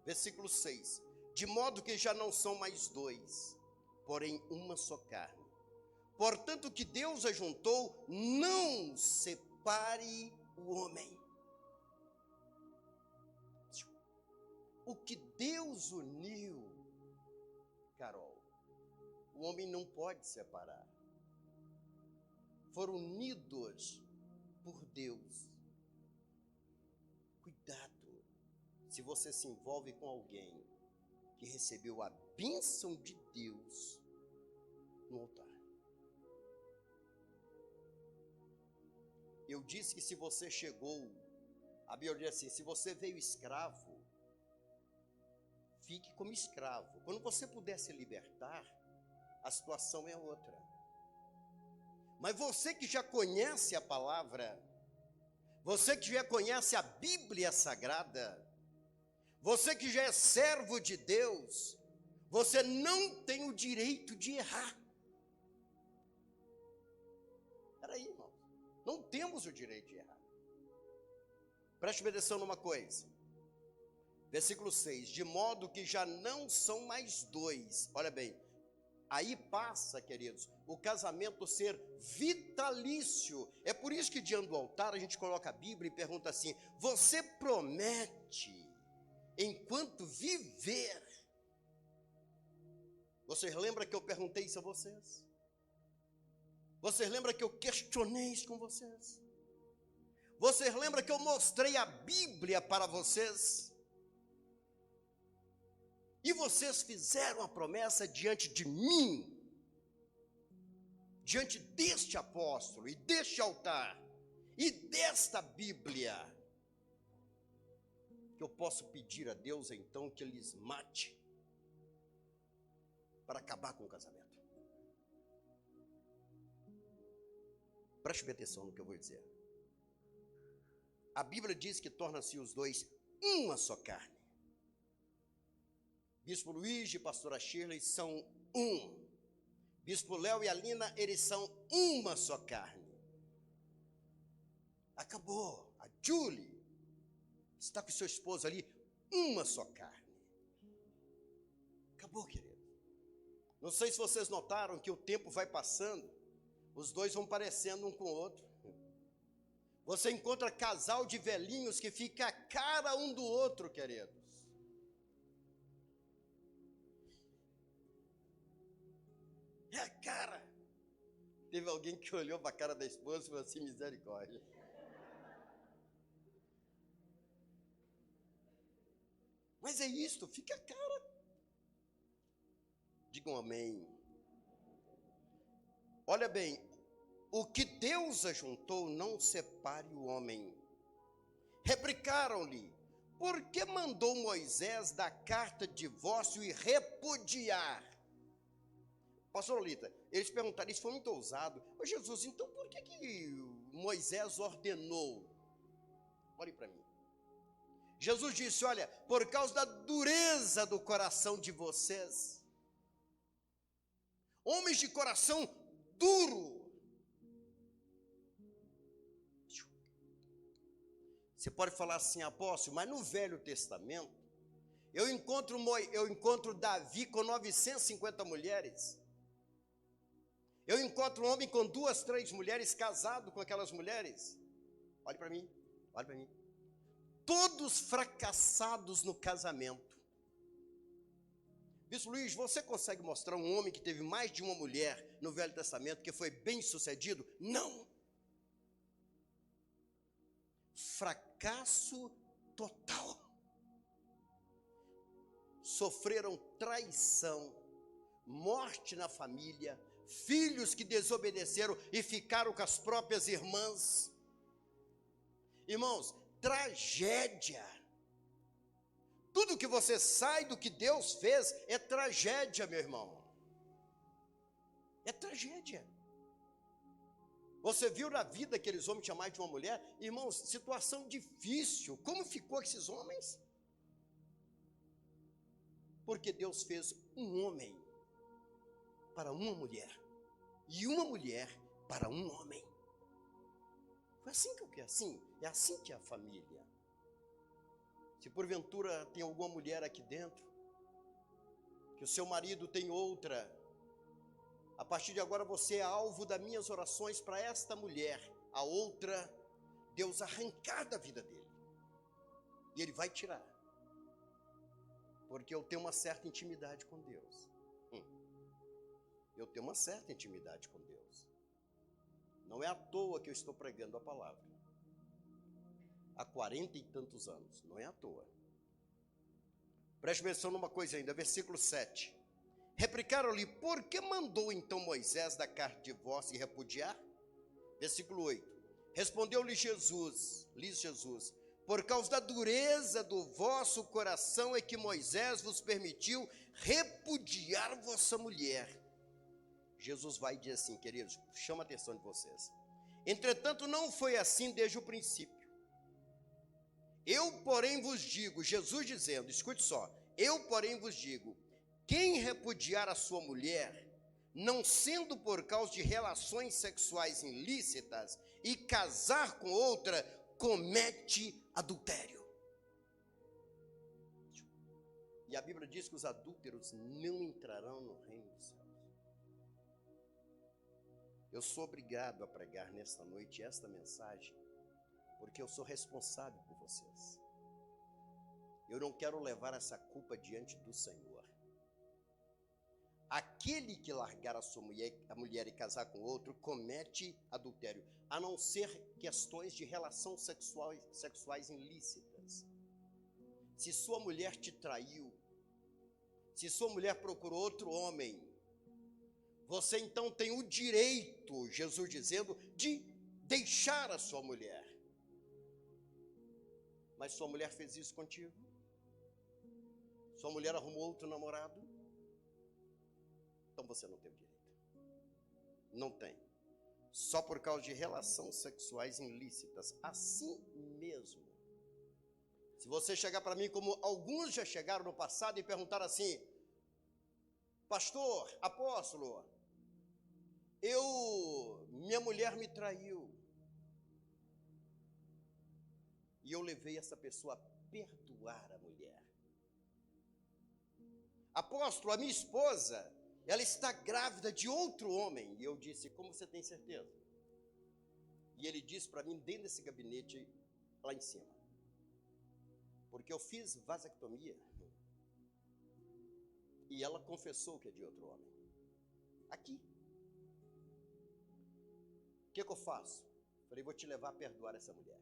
Versículo 6. De modo que já não são mais dois, porém uma só carne. Portanto, o que Deus ajuntou, não separe o homem. O que Deus uniu, Carol, o homem não pode separar. Foram unidos por Deus. Cuidado, se você se envolve com alguém que recebeu a bênção de Deus no altar. Eu disse que se você chegou, a Bíblia diz assim, se você veio escravo, fique como escravo. Quando você puder se libertar, a situação é outra. Mas você que já conhece a palavra, você que já conhece a Bíblia Sagrada, você que já é servo de Deus, você não tem o direito de errar. Peraí, irmão. Não temos o direito de errar. Preste atenção numa coisa. Versículo 6. De modo que já não são mais dois. Olha bem. Aí passa, queridos, o casamento ser vitalício. É por isso que diante do altar a gente coloca a Bíblia e pergunta assim: você promete enquanto viver? Vocês lembram que eu perguntei isso a vocês? Vocês lembram que eu questionei isso com vocês? Vocês lembram que eu mostrei a Bíblia para vocês? E vocês fizeram a promessa diante de mim, diante deste apóstolo e deste altar e desta Bíblia, que eu posso pedir a Deus então que lhes mate para acabar com o casamento. Preste atenção no que eu vou dizer. A Bíblia diz que torna-se os dois uma só carne. Bispo Luiz e pastora Shirley são um. Bispo Léo e a Lina, eles são uma só carne. Acabou. A Julie está com seu esposo ali, uma só carne. Acabou, querido. Não sei se vocês notaram que o tempo vai passando, os dois vão parecendo um com o outro. Você encontra casal de velhinhos que fica a cara um do outro, queridos. É a cara. Teve alguém que olhou para a cara da esposa e falou assim: misericórdia. Mas é isto, fica a cara. Digam amém. Olha bem, o que Deus ajuntou, não separe o homem. Replicaram-lhe: por que mandou Moisés dar carta de divórcio e repudiar? Pastor Lolita, eles perguntaram, isso foi muito ousado. Ô Jesus, então por que Moisés ordenou? Olhe para mim. Jesus disse, olha, por causa da dureza do coração de vocês, homens de coração duro, Você pode falar assim, apóstolo, mas no Velho Testamento, eu encontro Davi com 950 mulheres. Eu encontro um homem com 2, 3 mulheres, casado com aquelas mulheres. Olhe para mim, olhe para mim. Todos fracassados no casamento. Bispo Luiz, você consegue mostrar um homem que teve mais de uma mulher no Velho Testamento que foi bem sucedido? Não. Fracasso total. Sofreram traição, morte na família, filhos que desobedeceram e ficaram com as próprias irmãs. Irmãos, tragédia. Tudo que você sai do que Deus fez é tragédia, meu irmão. É tragédia. Você viu na vida aqueles homens tinham mais de uma mulher? Irmãos, situação difícil. Como ficou esses homens? Porque Deus fez um homem para uma mulher e uma mulher para um homem. Foi assim que eu quero, é assim que é a família. Se porventura tem alguma mulher aqui dentro, que o seu marido tem outra, a partir de agora você é alvo das minhas orações para esta mulher, a outra, Deus arrancar da vida dele. E ele vai tirar. Porque eu tenho uma certa intimidade com Deus. Eu tenho uma certa intimidade com Deus. Não é à toa que eu estou pregando a palavra. Há 40 e tantos anos, não é à toa. Preste atenção numa coisa ainda, versículo 7. Replicaram-lhe, por que mandou então Moisés dar carta de divórcio e repudiar? Versículo 8. Respondeu-lhe Jesus, por causa da dureza do vosso coração é que Moisés vos permitiu repudiar vossa mulher. Jesus vai dizer assim, queridos, chama a atenção de vocês. Entretanto, não foi assim desde o princípio. Eu, porém, vos digo, Jesus dizendo, escute só, eu, porém, vos digo, quem repudiar a sua mulher, não sendo por causa de relações sexuais ilícitas, e casar com outra, comete adultério. E a Bíblia diz que os adúlteros não entrarão no reino dos céus. Eu sou obrigado a pregar nesta noite esta mensagem, porque eu sou responsável por vocês. Eu não quero levar essa culpa diante do Senhor. Aquele que largar a sua mulher e casar com outro, comete adultério, a não ser questões de relação sexuais ilícitas. Se sua mulher te traiu, se sua mulher procurou outro homem, você então tem o direito, Jesus dizendo, de deixar a sua mulher. Mas sua mulher fez isso contigo? Sua mulher arrumou outro namorado? Então você não tem o direito. Não tem. Só por causa de relações sexuais ilícitas. Assim mesmo. Se você chegar para mim como alguns já chegaram no passado e perguntaram assim, pastor, apóstolo, minha mulher me traiu. E eu levei essa pessoa a perdoar a mulher. Apóstolo, a minha esposa, ela está grávida de outro homem. E eu disse, como você tem certeza? E ele disse para mim, dentro desse gabinete, lá em cima. Porque eu fiz vasectomia. E ela confessou que é de outro homem. Aqui. O que eu faço? Falei, vou te levar a perdoar essa mulher.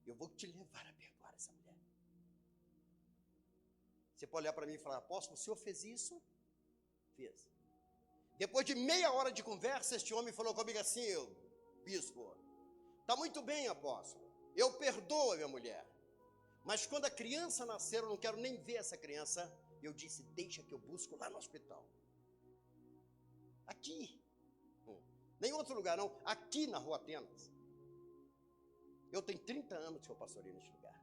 Eu vou te levar a perdoar essa mulher. Você pode olhar para mim e falar, apóstolo, o senhor fez isso? Fez. Depois de meia hora de conversa, este homem falou comigo assim, bispo, está muito bem, apóstolo, eu perdoo a minha mulher, mas quando a criança nascer, eu não quero nem ver essa criança. Eu disse, deixa que eu busco lá no hospital. Aqui. Nem em outro lugar não, aqui na Rua Atenas. Eu tenho 30 anos que eu pastorei neste lugar.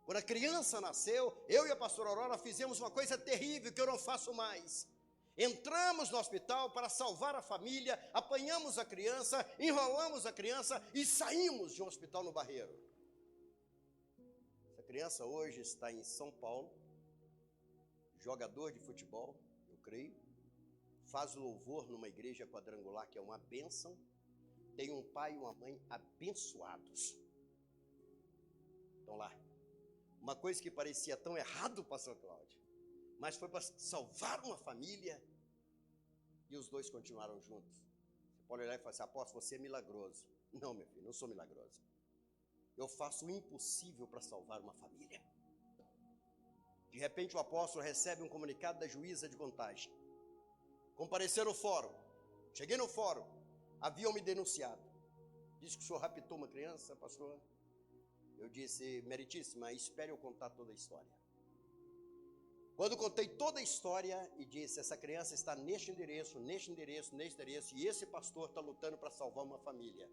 Quando a criança nasceu, eu e a pastora Aurora fizemos uma coisa terrível que eu não faço mais. Entramos no hospital para salvar a família, apanhamos a criança, enrolamos a criança e saímos de um hospital no Barreiro. Essa criança hoje está em São Paulo, jogador de futebol, eu creio, faz louvor numa igreja quadrangular que é uma bênção, tem um pai e uma mãe abençoados. Estão lá. Uma coisa que parecia tão errado, pastor Cláudio, mas foi para salvar uma família e os dois continuaram juntos. Você pode olhar e falar assim: apóstolo, você é milagroso. Não, meu filho, não sou milagroso. Eu faço o impossível para salvar uma família. De repente o apóstolo recebe um comunicado da juíza de Contagem. Comparecer no fórum. Cheguei no fórum, haviam me denunciado. Disse que o senhor raptou uma criança, pastor. Eu disse: meritíssima, espere eu contar toda a história. Quando contei toda a história e disse: essa criança está neste endereço, e esse pastor está lutando para salvar uma família.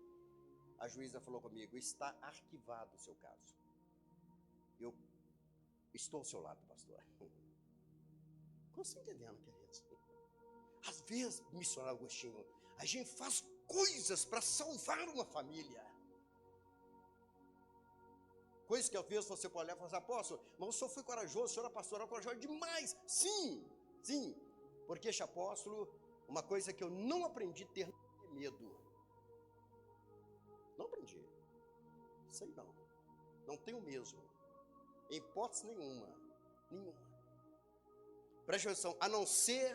A juíza falou comigo: está arquivado o seu caso. Eu estou ao seu lado, pastor. Como você está entendendo, queridos? Às vezes, missionário Agostinho, a gente faz coisas para salvar uma família. Coisas que às vezes você pode olhar e falar assim: apóstolo, mas o senhor foi corajoso, o senhor era pastoral, corajoso demais. Sim, porque este apóstolo, uma coisa que eu não aprendi a ter medo. Não aprendi. Isso aí não tenho mesmo. Em hipótese nenhuma. Preste atenção, a não ser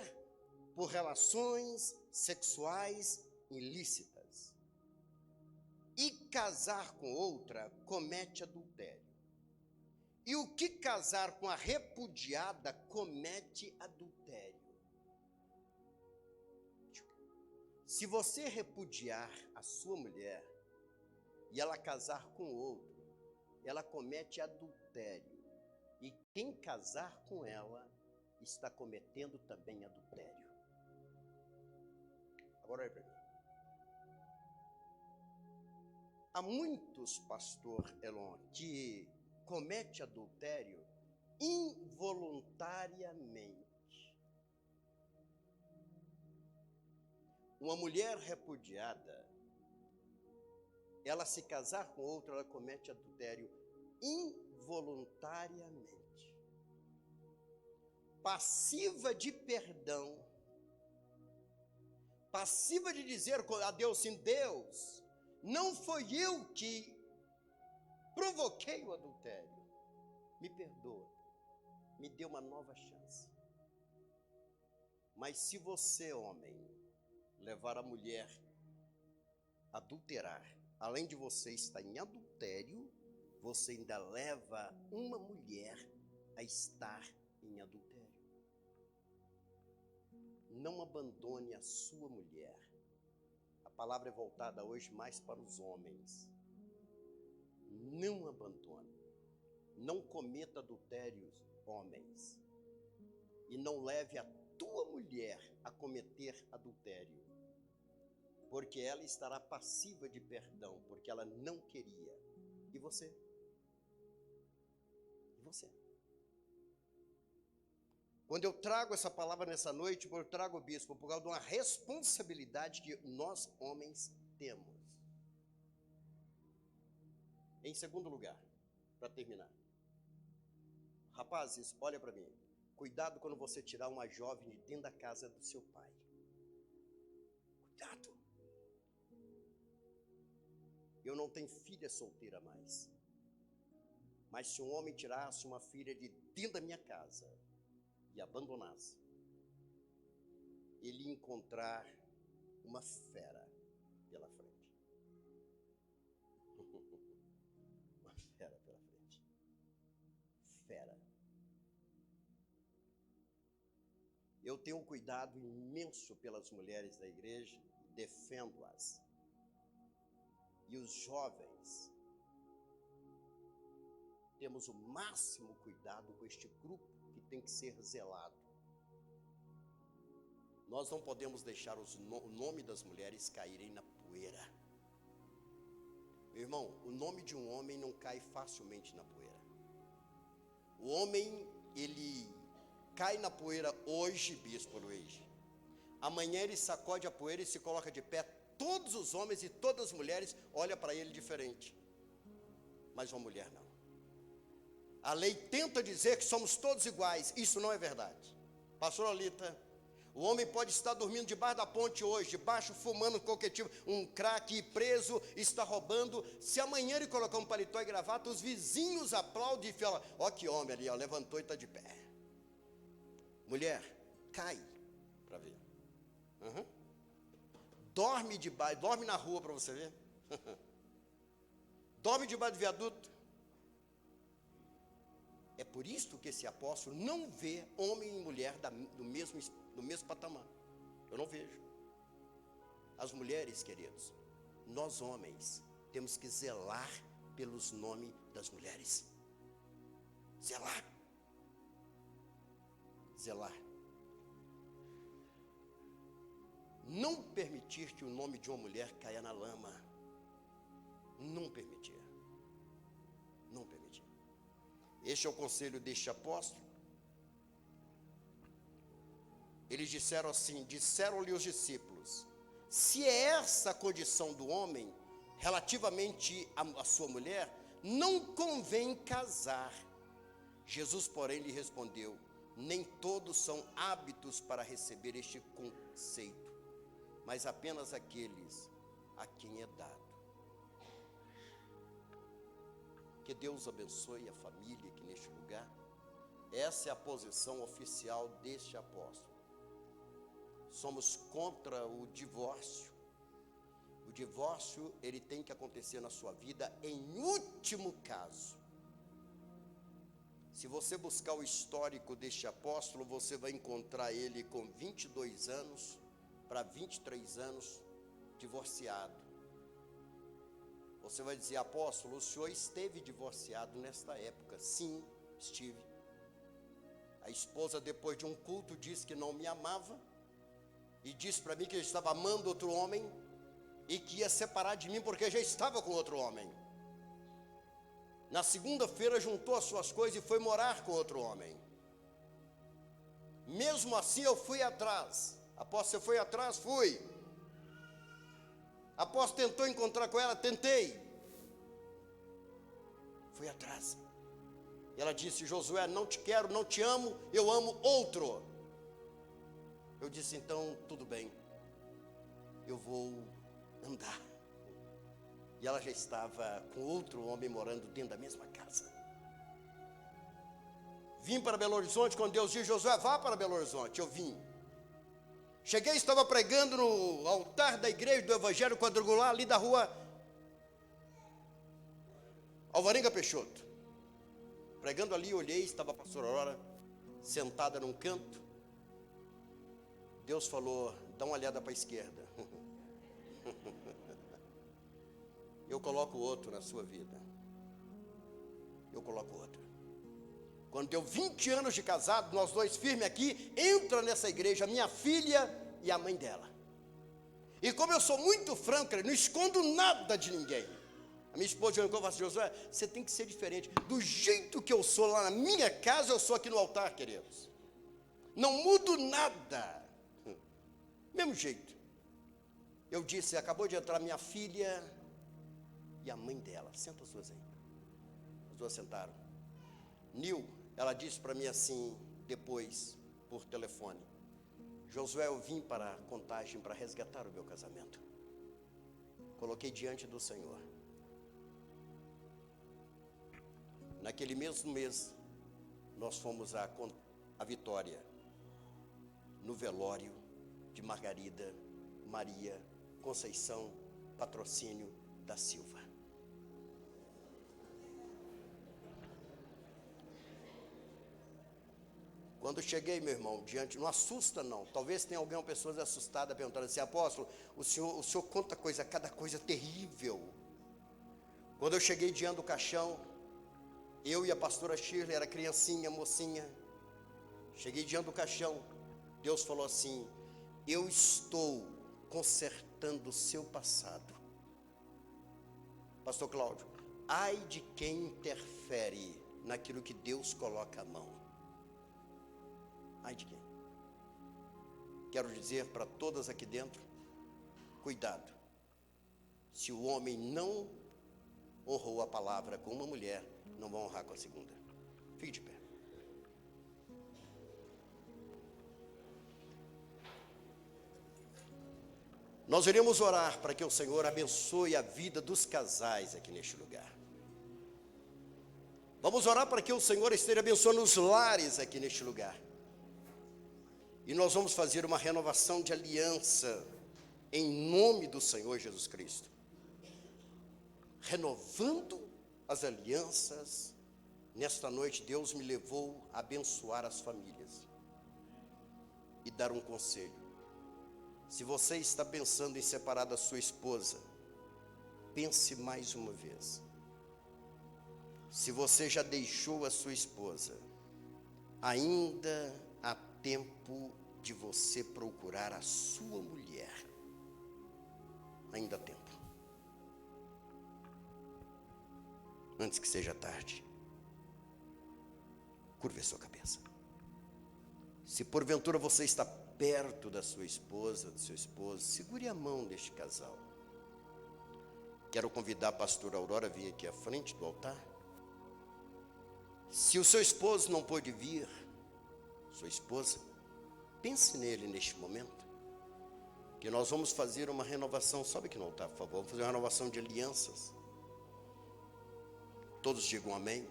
por relações sexuais ilícitas. E casar com outra comete adultério. E o que casar com a repudiada comete adultério. Se você repudiar a sua mulher e ela casar com outro, ela comete adultério. E quem casar com ela está cometendo também adultério. Agora olha para mim. Há muitos, pastor Elon, que comete adultério involuntariamente. Uma mulher repudiada, ela se casar com outra, ela comete adultério involuntariamente. Passiva de perdão, passiva de dizer a Deus sim: Deus, não foi eu que provoquei o adultério. Me perdoa, me dê uma nova chance. Mas se você, homem, levar a mulher a adulterar, além de você estar em adultério, você ainda leva uma mulher a estar em adultério. Não abandone a sua mulher. A palavra é voltada hoje mais para os homens. Não abandone. Não cometa adultérios, homens. E não leve a tua mulher a cometer adultério. Porque ela estará passiva de perdão, porque ela não queria. E você? E você? Quando eu trago essa palavra nessa noite, eu trago, bispo, por causa de uma responsabilidade que nós homens temos. Em segundo lugar, para terminar. Rapazes, olha para mim. Cuidado quando você tirar uma jovem de dentro da casa do seu pai. Cuidado. Eu não tenho filha solteira mais. Mas se um homem tirasse uma filha de dentro da minha casa e abandonasse, ele ia encontrar uma fera pela frente. Uma fera pela frente. Fera. Eu tenho um cuidado imenso pelas mulheres da igreja, defendo-as. E os jovens, temos o máximo cuidado com este grupo que tem que ser zelado. Nós não podemos deixar o nome das mulheres caírem na poeira. Meu irmão, o nome de um homem não cai facilmente na poeira. O homem, ele cai na poeira hoje, bispo Luiz, Amanhã ele sacode a poeira e se coloca de pé. Todos os homens e todas as mulheres olham para ele diferente. Mas uma mulher não. A lei tenta dizer que somos todos iguais. Isso não é verdade. Pastor Olita, o homem pode estar dormindo debaixo da ponte hoje, debaixo fumando qualquer tipo, um crack, preso, está roubando. Se amanhã ele colocar um paletó e gravata, os vizinhos aplaudem e falam: ó que homem ali, ó, levantou e está de pé. Mulher, cai para ver. Uhum. Dorme na rua para você ver. Dorme debaixo do viaduto. É por isso que esse apóstolo não vê homem e mulher do mesmo patamar. Eu não vejo. As mulheres, queridos, nós homens temos que zelar pelos nomes das mulheres. Zelar. Zelar. Não permitir que o nome de uma mulher caia na lama. Não permitir. Não permitir. Este é o conselho deste apóstolo. Eles disseram assim, disseram-lhe os discípulos: se é essa a condição do homem, relativamente à sua mulher, não convém casar. Jesus, porém, lhe respondeu: nem todos são aptos para receber este conceito, mas apenas aqueles a quem é dado. Que Deus abençoe a família aqui neste lugar. Essa é a posição oficial deste apóstolo. Somos contra o divórcio. O divórcio, ele tem que acontecer na sua vida em último caso. Se você buscar o histórico deste apóstolo, você vai encontrar ele com 22 anos para 23 anos divorciado. Você vai dizer: apóstolo, o senhor esteve divorciado nesta época? Sim, estive. A esposa, depois de um culto, disse que não me amava e disse para mim que ele estava amando outro homem e que ia separar de mim porque já estava com outro homem. Na segunda-feira juntou as suas coisas e foi morar com outro homem. Mesmo assim eu fui atrás. Apóstolo, você foi atrás? Fui. Apóstolo, tentou encontrar com ela? Tentei. Fui atrás. E ela disse: Josué, não te quero, não te amo, eu amo outro. Eu disse: então tudo bem, eu vou andar. E ela já estava com outro homem morando dentro da mesma casa. Vim para Belo Horizonte, quando Deus disse: Josué, vá para Belo Horizonte. Eu vim. Cheguei, estava pregando no altar da igreja do Evangelho Quadrangular, ali da rua Alvarenga Peixoto. Pregando ali, olhei, estava a pastora Aurora sentada num canto. Deus falou: dá uma olhada para a esquerda. Eu coloco outro na sua vida. Eu coloco outro. Quando deu 20 anos de casado, nós dois firmes aqui, entra nessa igreja minha filha e a mãe dela. E como eu sou muito franco, não escondo nada de ninguém. A minha esposa já me falou: Josué, você tem que ser diferente. Do jeito que eu sou lá na minha casa, eu sou aqui no altar, queridos. Não mudo nada. Mesmo jeito. Eu disse: acabou de entrar minha filha e a mãe dela. Senta as duas aí. As duas sentaram. Nil, ela disse para mim assim, depois, por telefone: Josué, eu vim para Contagem para resgatar o meu casamento. Coloquei diante do Senhor. Naquele mesmo mês, nós fomos a Vitória, no velório de Margarida Maria Conceição Patrocínio da Silva. Quando cheguei, meu irmão, diante, não assusta não, talvez tenha alguma pessoa assustada perguntando assim: apóstolo, o senhor conta cada coisa terrível. Quando eu cheguei diante do caixão, eu e a pastora Shirley, era criancinha, mocinha, cheguei diante do caixão, Deus falou assim: eu estou consertando o seu passado. Pastor Cláudio, ai de quem interfere naquilo que Deus coloca a mão. Ai de quem? quero dizer para todas aqui dentro, cuidado. Se o homem não honrou a palavra com uma mulher, não vai honrar com a segunda. Fique de pé. Nós iremos orar para que o Senhor abençoe a vida dos casais aqui neste lugar. Vamos orar para que o Senhor esteja abençoando os lares aqui neste lugar. E nós vamos fazer uma renovação de aliança em nome do Senhor Jesus Cristo. Renovando as alianças, nesta noite Deus me levou a abençoar as famílias e dar um conselho. Se você está pensando em separar da sua esposa, pense mais uma vez. Se você já deixou a sua esposa, ainda há tempo de você procurar a sua mulher. Ainda há tempo. Antes que seja tarde. Curve a sua cabeça. Se porventura você está perto da sua esposa, do seu esposo, segure a mão deste casal. Quero convidar a pastora Aurora a vir aqui à frente do altar. Se o seu esposo não pôde vir, sua esposa, pense nele neste momento, que nós vamos fazer uma renovação. Sobe aqui no altar, por favor. Vamos fazer uma renovação de alianças. Todos digam amém.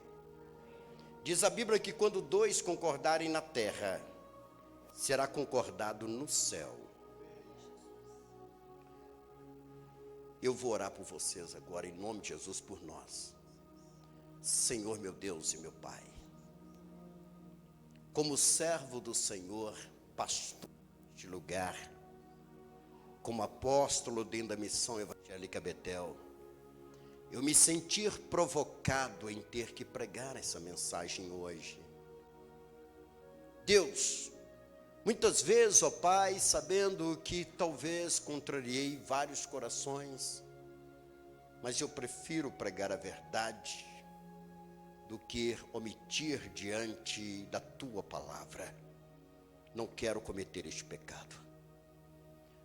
Diz a Bíblia que quando dois concordarem na terra, será concordado no céu. Eu vou orar por vocês agora, em nome de Jesus, por nós. Senhor, meu Deus e meu Pai, como servo do Senhor, pastor de lugar, como apóstolo dentro da missão evangélica Betel, eu me sentir provocado em ter que pregar essa mensagem hoje. Deus, muitas vezes, ó Pai, sabendo que talvez contrariei vários corações, mas eu prefiro pregar a verdade do que omitir diante da Tua palavra. Não quero cometer este pecado.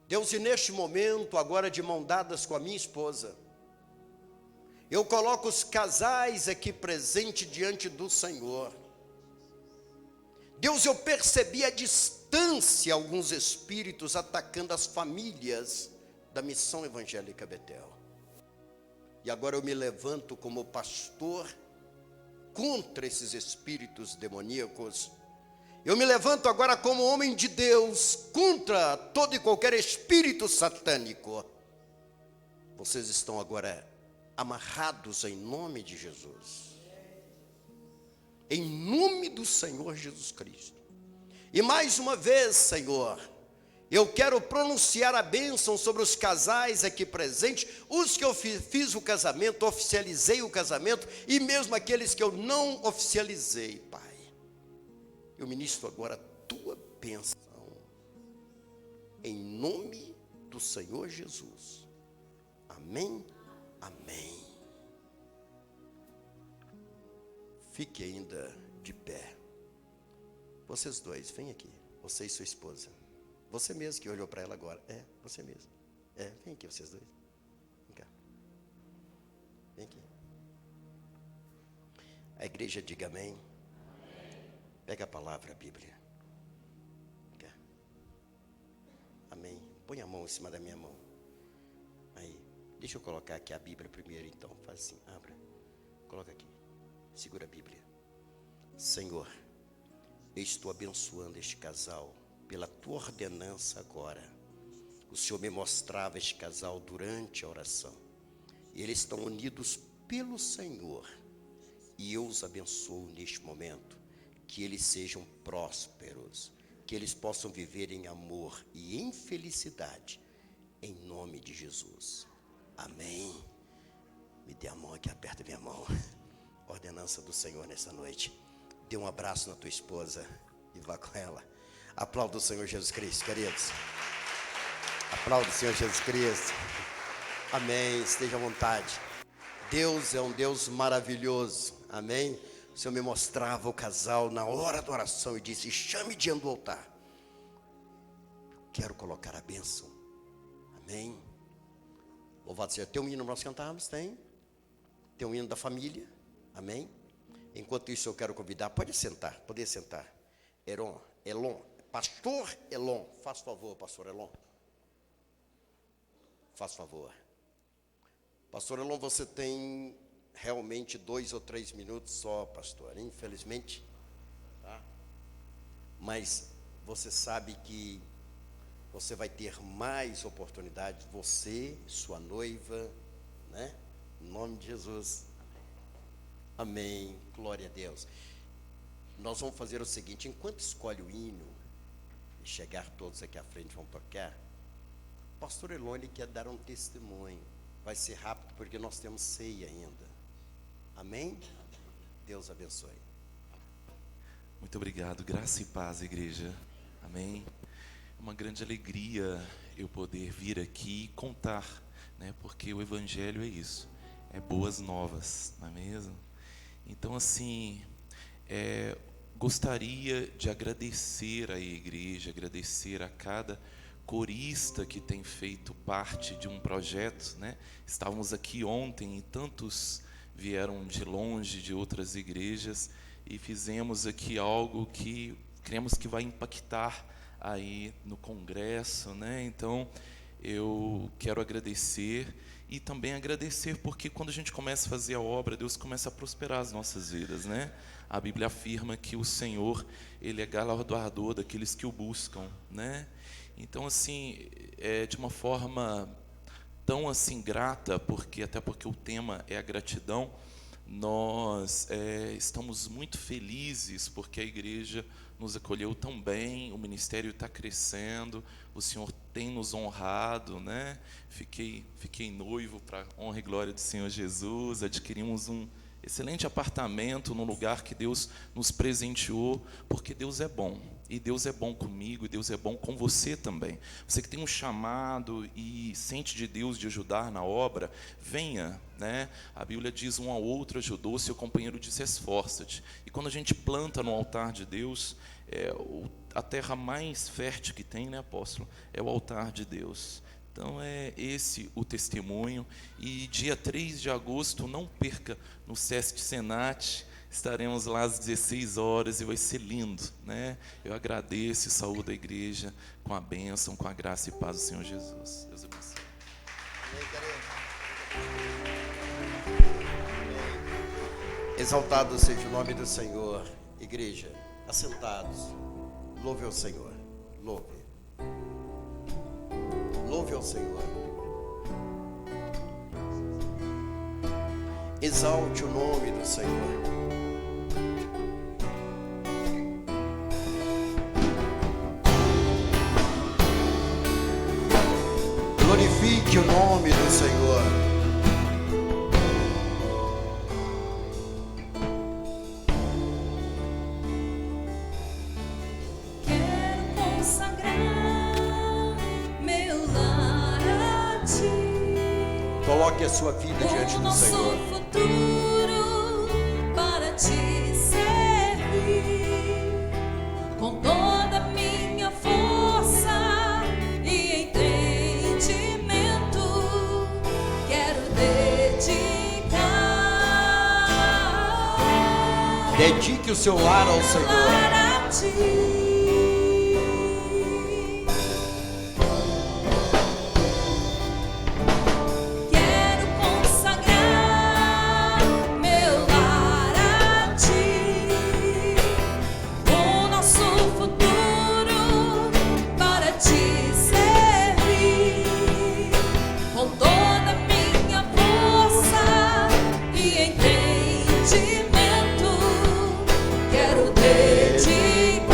Deus, e neste momento, agora de mão dadas com a minha esposa, eu coloco os casais aqui presentes diante do Senhor. Deus, eu percebi a distância, alguns espíritos atacando as famílias da missão evangélica Betel. E agora eu me levanto como pastor contra esses espíritos demoníacos. Eu me levanto agora como homem de Deus contra todo e qualquer espírito satânico. Vocês estão agora amarrados em nome de Jesus. Em nome do Senhor Jesus Cristo. E mais uma vez, Senhor, eu quero pronunciar a bênção sobre os casais aqui presentes, os que eu fiz o casamento, oficializei o casamento, e mesmo aqueles que eu não oficializei, Pai. Eu ministro agora a Tua bênção, em nome do Senhor Jesus. Amém, amém. Fique ainda de pé. Vocês dois, vem aqui, você e sua esposa. Você mesmo que olhou para ela agora. É, você mesmo. É, vem aqui vocês dois. Vem cá. Vem aqui. A igreja diga amém. Pega a palavra, a Bíblia. Vem cá. Amém. Põe a mão em cima da minha mão. Aí. Deixa eu colocar aqui a Bíblia primeiro, então. Faz assim, abra. Coloca aqui. Segura a Bíblia. Senhor, eu estou abençoando este casal pela Tua ordenança agora. O Senhor me mostrava este casal durante a oração. E eles estão unidos pelo Senhor. E eu os abençoo neste momento. Que eles sejam prósperos. Que eles possam viver em amor e em felicidade. Em nome de Jesus. Amém. Me dê a mão aqui, aperta minha mão. Ordenança do Senhor nessa noite. Dê um abraço na tua esposa e vá com ela. Aplauda o Senhor Jesus Cristo, queridos. Aplauda o Senhor Jesus Cristo. Amém, esteja à vontade. Deus é um Deus maravilhoso, amém. O Senhor me mostrava o casal na hora da oração e disse, chame diante do altar. quero colocar a bênção. Amém? Louvado seja. Tem um hino nós cantamos? Tem? Tem um hino da família? Amém? Enquanto isso eu quero convidar, pode sentar, Elon, pastor Elon, faz favor, pastor Elon. Faz favor. Pastor Elon, você tem realmente 2 ou 3 minutos só, pastor, infelizmente. Tá? Mas você sabe que você vai ter mais oportunidades, você, sua noiva, né? Em nome de Jesus. Amém. Glória a Deus. Nós vamos fazer o seguinte, enquanto escolhe o hino, e chegar todos aqui à frente vão tocar, pastor Elone quer dar um testemunho. Vai ser rápido porque nós temos ceia ainda. Amém? Deus abençoe. Muito obrigado, graça e paz, igreja. Amém. Uma grande alegria eu poder vir aqui e contar, né? Porque o evangelho é isso, é boas novas, não é mesmo? Então, assim, gostaria de agradecer à igreja, agradecer a cada corista que tem feito parte de um projeto, né? Estávamos aqui ontem e tantos vieram de longe, de outras igrejas, e fizemos aqui algo que cremos que vai impactar aí no congresso, né? Então, eu quero agradecer e também agradecer porque quando a gente começa a fazer a obra, Deus começa a prosperar as nossas vidas, né? A Bíblia afirma que o Senhor, Ele é galardoador daqueles que o buscam, né? Então, assim, de uma forma tão assim grata, até porque o tema é a gratidão, nós estamos muito felizes porque a igreja nos acolheu tão bem, o ministério está crescendo, o Senhor tem nos honrado, né? Fiquei noivo para honra e glória do Senhor Jesus, adquirimos um excelente apartamento num lugar que Deus nos presenteou, porque Deus é bom, e Deus é bom comigo, e Deus é bom com você também. Você que tem um chamado e sente de Deus de ajudar na obra, venha, né? A Bíblia diz, um ao outro ajudou, seu companheiro disse, esforça-te. E quando a gente planta no altar de Deus, a terra mais fértil que tem, né, apóstolo? É o altar de Deus. Então é esse o testemunho. E dia 3 de agosto, não perca, no Sesc Senat, estaremos lá às 16 horas e vai ser lindo, né? Eu agradeço e saúdo a igreja com a bênção, com a graça e paz do Senhor Jesus. Deus abençoe. Exaltado seja o nome do Senhor. Igreja, assentados, louve ao Senhor, louve ao Senhor, exalte o nome do Senhor. Glorifique o nome do Senhor. Coloque a sua vida diante do Senhor. O nosso futuro para te servir com toda a minha força e entendimento. Quero dedicar. Dedique o seu lar ao Senhor. A ti. Quero dedicar.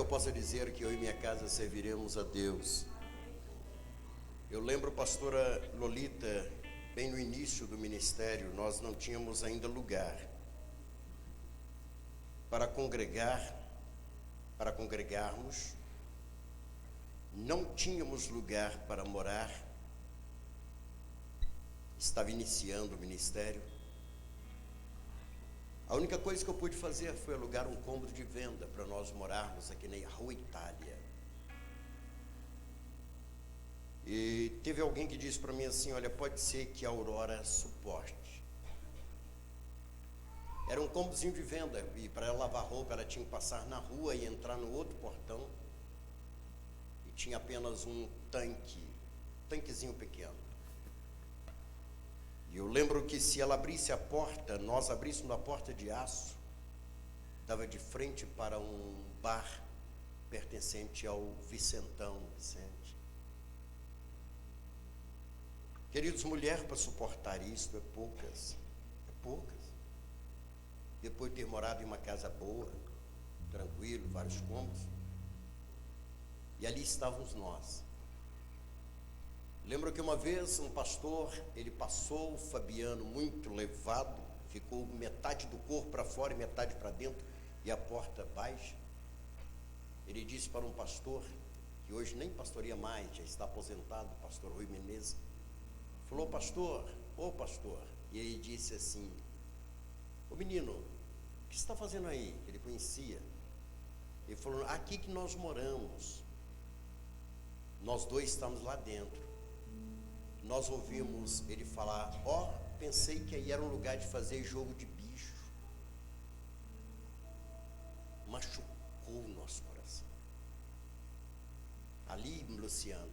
eu possa dizer que eu e minha casa serviremos a Deus. Eu lembro, pastora Lolita, bem no início do ministério, nós não tínhamos ainda lugar para congregarmos, não tínhamos lugar para morar, estava iniciando o ministério. A única coisa que eu pude fazer foi alugar um cômodo de venda para nós morarmos aqui na Rua Itália. E teve alguém que disse para mim assim: olha, pode ser que a Aurora suporte. Era um cômodozinho de venda, e para ela lavar roupa ela tinha que passar na rua e entrar no outro portão, e tinha apenas um tanquezinho pequeno. E eu lembro que se ela abrisse a porta, nós abríssemos a porta de aço, dava de frente para um bar pertencente ao Vicentão. Queridos, mulher para suportar isto é poucas. Depois de ter morado em uma casa boa, tranquilo, vários cômodos, e ali estávamos nós. Lembro que uma vez um pastor, ele passou, o Fabiano muito levado, ficou metade do corpo para fora e metade para dentro, e a porta baixa. Ele disse para um pastor, que hoje nem pastoreia mais, já está aposentado, o pastor Rui Menezes, falou: pastor, e ele disse assim: ô menino, o que você está fazendo aí? Ele conhecia. Ele falou: aqui que nós moramos. Nós dois estamos lá dentro. Nós ouvimos ele falar: pensei que aí era um lugar de fazer jogo de bicho. Machucou o nosso coração. Ali, Luciano,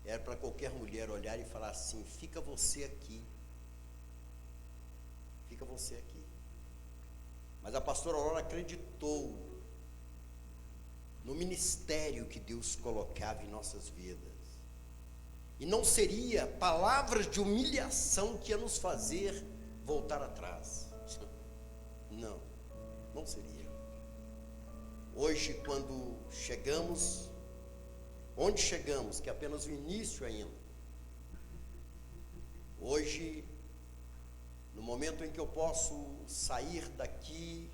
era para qualquer mulher olhar e falar assim: fica você aqui. Fica você aqui. Mas a pastora Aurora acreditou no ministério que Deus colocava em nossas vidas. E não seria palavras de humilhação que ia nos fazer voltar atrás. Não seria. Hoje, quando chegamos, onde chegamos, que é apenas o início ainda. Hoje, no momento em que eu posso sair daqui,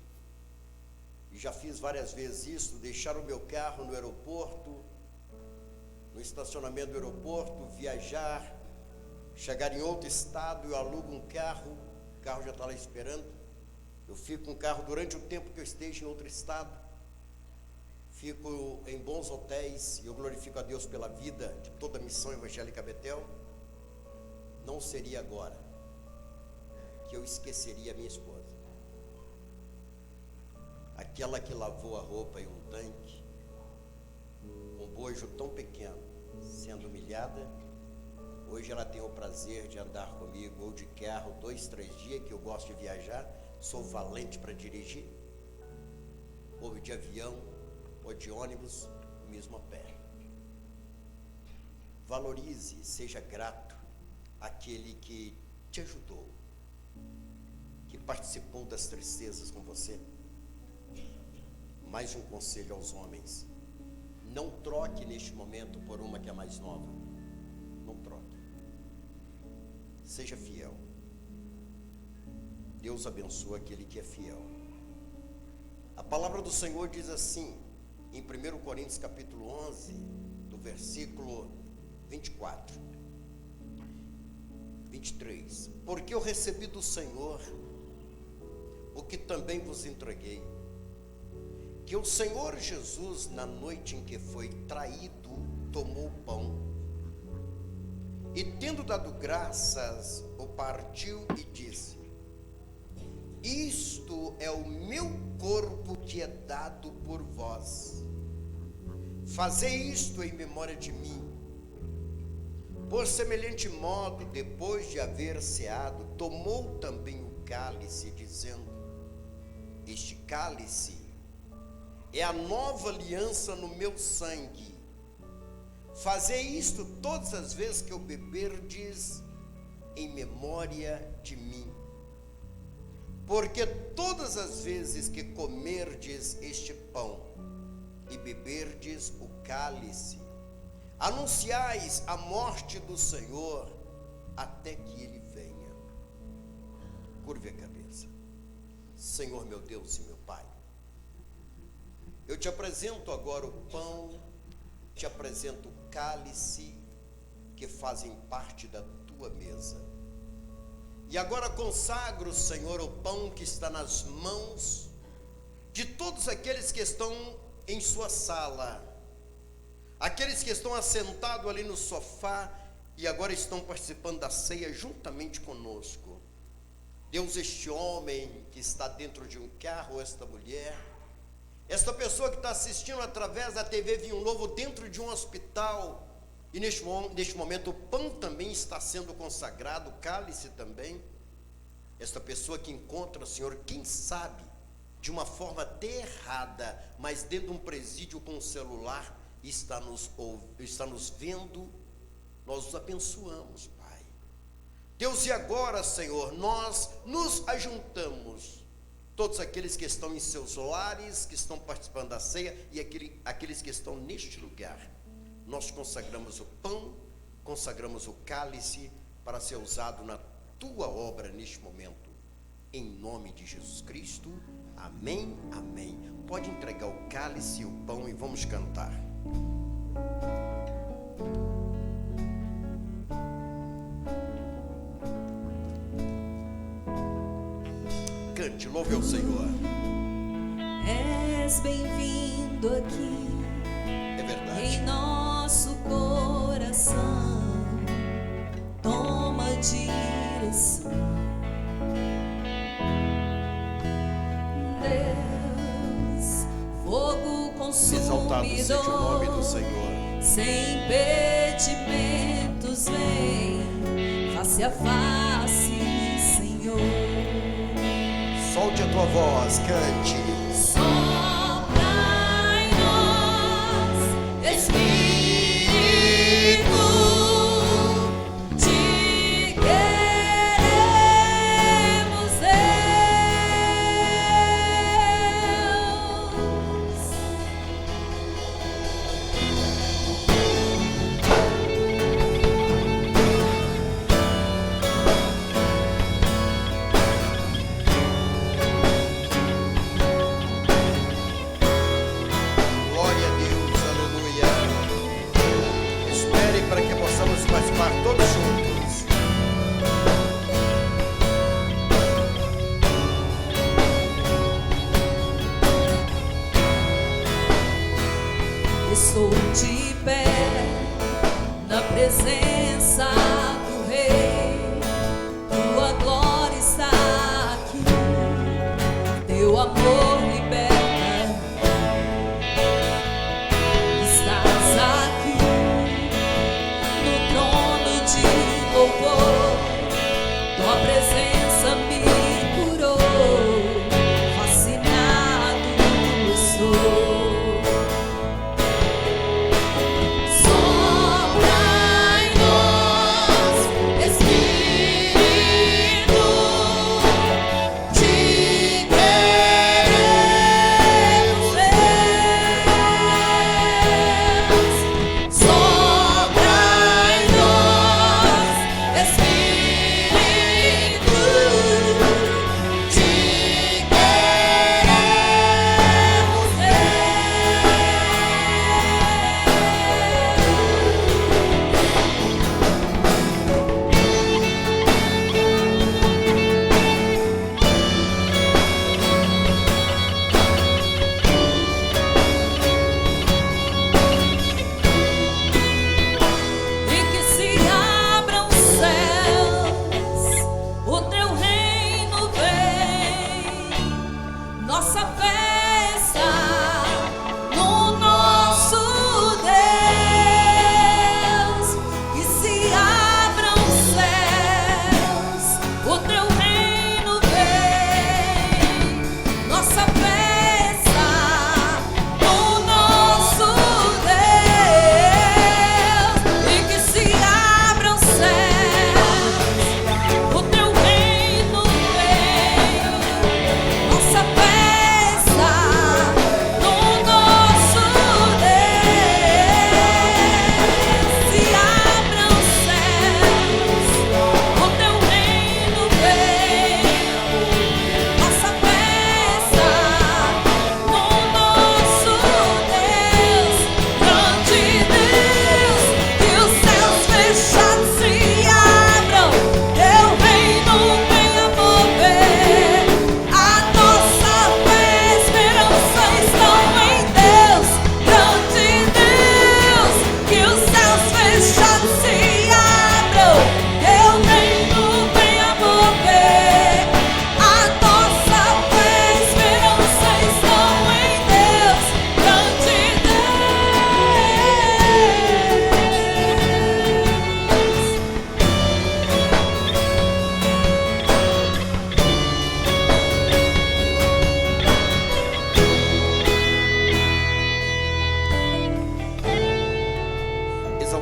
e já fiz várias vezes isso, deixar o meu carro no aeroporto, no estacionamento do aeroporto, viajar, chegar em outro estado, eu alugo um carro, o carro já está lá esperando, eu fico com o carro durante o tempo que eu esteja em outro estado, fico em bons hotéis, e eu glorifico a Deus pela vida de toda a missão evangélica Betel. Não seria agora que eu esqueceria a minha esposa, aquela que lavou a roupa em um tanque, um bojo tão pequeno, sendo humilhada. Hoje ela tem o prazer de andar comigo, ou de carro, 2, 3 dias, que eu gosto de viajar, sou valente para dirigir, ou de avião, ou de ônibus, mesmo a pé. Valorize, seja grato àquele que te ajudou, que participou das tristezas com você. Mais um conselho aos homens: não troque neste momento por uma que é mais nova. Não troque. Seja fiel. Deus abençoa aquele que é fiel. A palavra do Senhor diz assim, em 1 Coríntios capítulo 11, do versículo 24, 23. Porque eu recebi do Senhor o que também vos entreguei, que o Senhor Jesus, na noite em que foi traído, tomou o pão, e tendo dado graças, o partiu e disse: isto é o meu corpo que é dado por vós, fazei isto em memória de mim. Por semelhante modo, depois de haver ceado, tomou também o cálice, dizendo: este cálice é a nova aliança no meu sangue. Fazei isto todas as vezes que eu beberdes, em memória de mim. Porque todas as vezes que comerdes este pão e beberdes o cálice, anunciais a morte do Senhor até que ele venha. Curve a cabeça. Senhor meu Deus e meu Pai, eu te apresento agora o pão, te apresento o cálice que fazem parte da tua mesa. E agora consagro, Senhor, o pão que está nas mãos de todos aqueles que estão em sua sala, aqueles que estão assentados ali no sofá e agora estão participando da ceia juntamente conosco. Deus, este homem que está dentro de um carro, esta mulher, esta pessoa que está assistindo através da TV Vinho Novo dentro de um hospital, e neste momento o pão também está sendo consagrado, o cálice também. Esta pessoa que encontra, Senhor, quem sabe, de uma forma até errada, mas dentro de um presídio com um celular, está nos vendo, nós os abençoamos, Pai. Deus, e agora, Senhor, nós nos ajuntamos, todos aqueles que estão em seus lares, que estão participando da ceia, e aqueles que estão neste lugar. Nós consagramos o pão, consagramos o cálice para ser usado na tua obra neste momento. Em nome de Jesus Cristo, amém, amém. Pode entregar o cálice e o pão e vamos cantar. Cante, louve ao Senhor. És bem-vindo aqui É verdade. em nosso coração. Toma direção, Deus, fogo Exaltado seja o nome do consumidor. Senhor. Sem impedimentos vem face a face, Senhor. Solte a tua voz, cante. Sopra em nós, Espírito, te queremos, Glória a Deus, aleluia. Espere para que possamos participar todos juntos. Estou de pé na presença do Rei. Tua glória está aqui, teu amor liberta. Estás aqui no trono de louvor. Tua presença me curou, fascinado estou. Sopra em nós,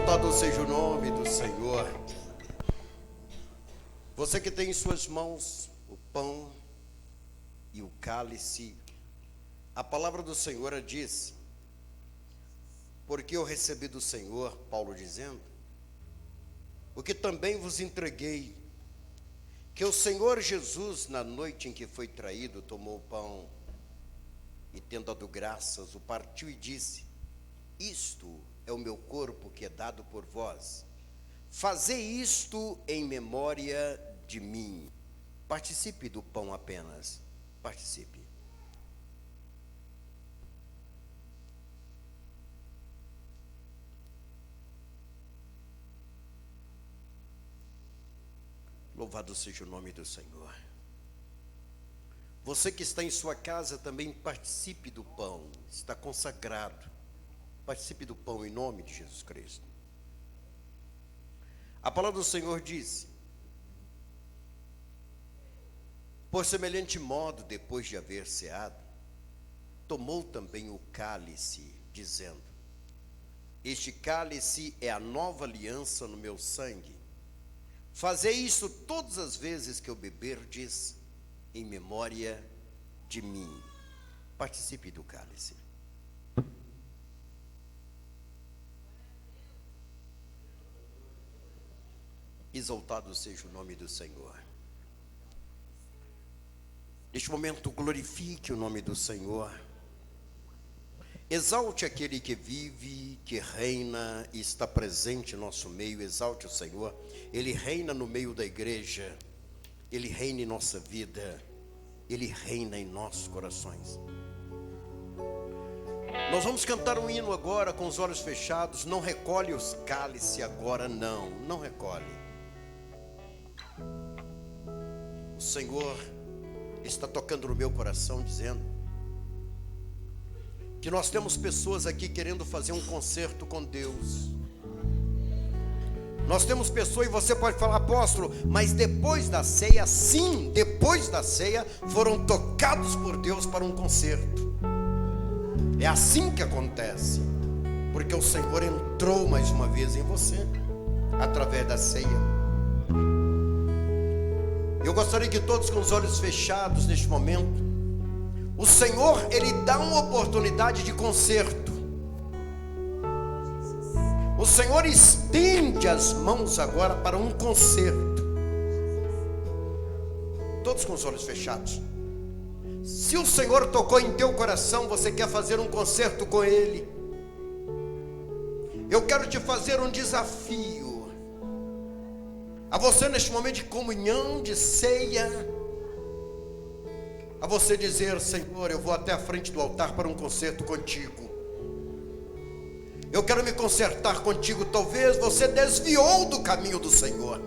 Exaltado seja o nome do Senhor. Você que tem em suas mãos o pão e o cálice, a palavra do Senhor diz: porque eu recebi do Senhor, Paulo dizendo, o que também vos entreguei, que o Senhor Jesus, na noite em que foi traído, tomou o pão e, tendo dado graças, o partiu e disse: isto é o meu corpo que é dado por vós. Fazei isto em memória de mim. Participe do pão apenas. Participe. Louvado seja o nome do Senhor. Você que está em sua casa também participe do pão. Está consagrado. Participe do pão em nome de Jesus Cristo. A palavra do Senhor diz: por semelhante modo, depois de haver ceado, tomou também o cálice, dizendo: este cálice é a nova aliança no meu sangue. Fazei isso todas as vezes que eu beberdes, em memória de mim. Participe do cálice. Exaltado seja o nome do Senhor. Neste momento, glorifique o nome do Senhor. Exalte aquele que vive, que reina e está presente em nosso meio. Exalte o Senhor. Ele reina no meio da igreja. Ele reina em nossa vida. Ele reina em nossos corações. Nós vamos cantar um hino agora com os olhos fechados. Não recolhe os cálices agora, não. Não recolhe. O Senhor está tocando no meu coração, dizendo que nós temos pessoas aqui querendo fazer um concerto com Deus. Nós temos pessoas, e você pode falar: apóstolo, mas depois da ceia, sim, depois da ceia, foram tocados por Deus para um concerto. É assim que acontece, porque o Senhor entrou mais uma vez em você, através da ceia. Eu gostaria que todos com os olhos fechados neste momento, o Senhor, Ele dá uma oportunidade de conserto. O Senhor estende as mãos agora para um conserto. Todos com os olhos fechados. Se o Senhor tocou em teu coração, você quer fazer um conserto com Ele, eu quero te fazer um desafio. A você neste momento de comunhão, de ceia, a você dizer: Senhor, eu vou até a frente do altar para um concerto contigo. Eu quero me consertar contigo. Talvez você desviou do caminho do Senhor.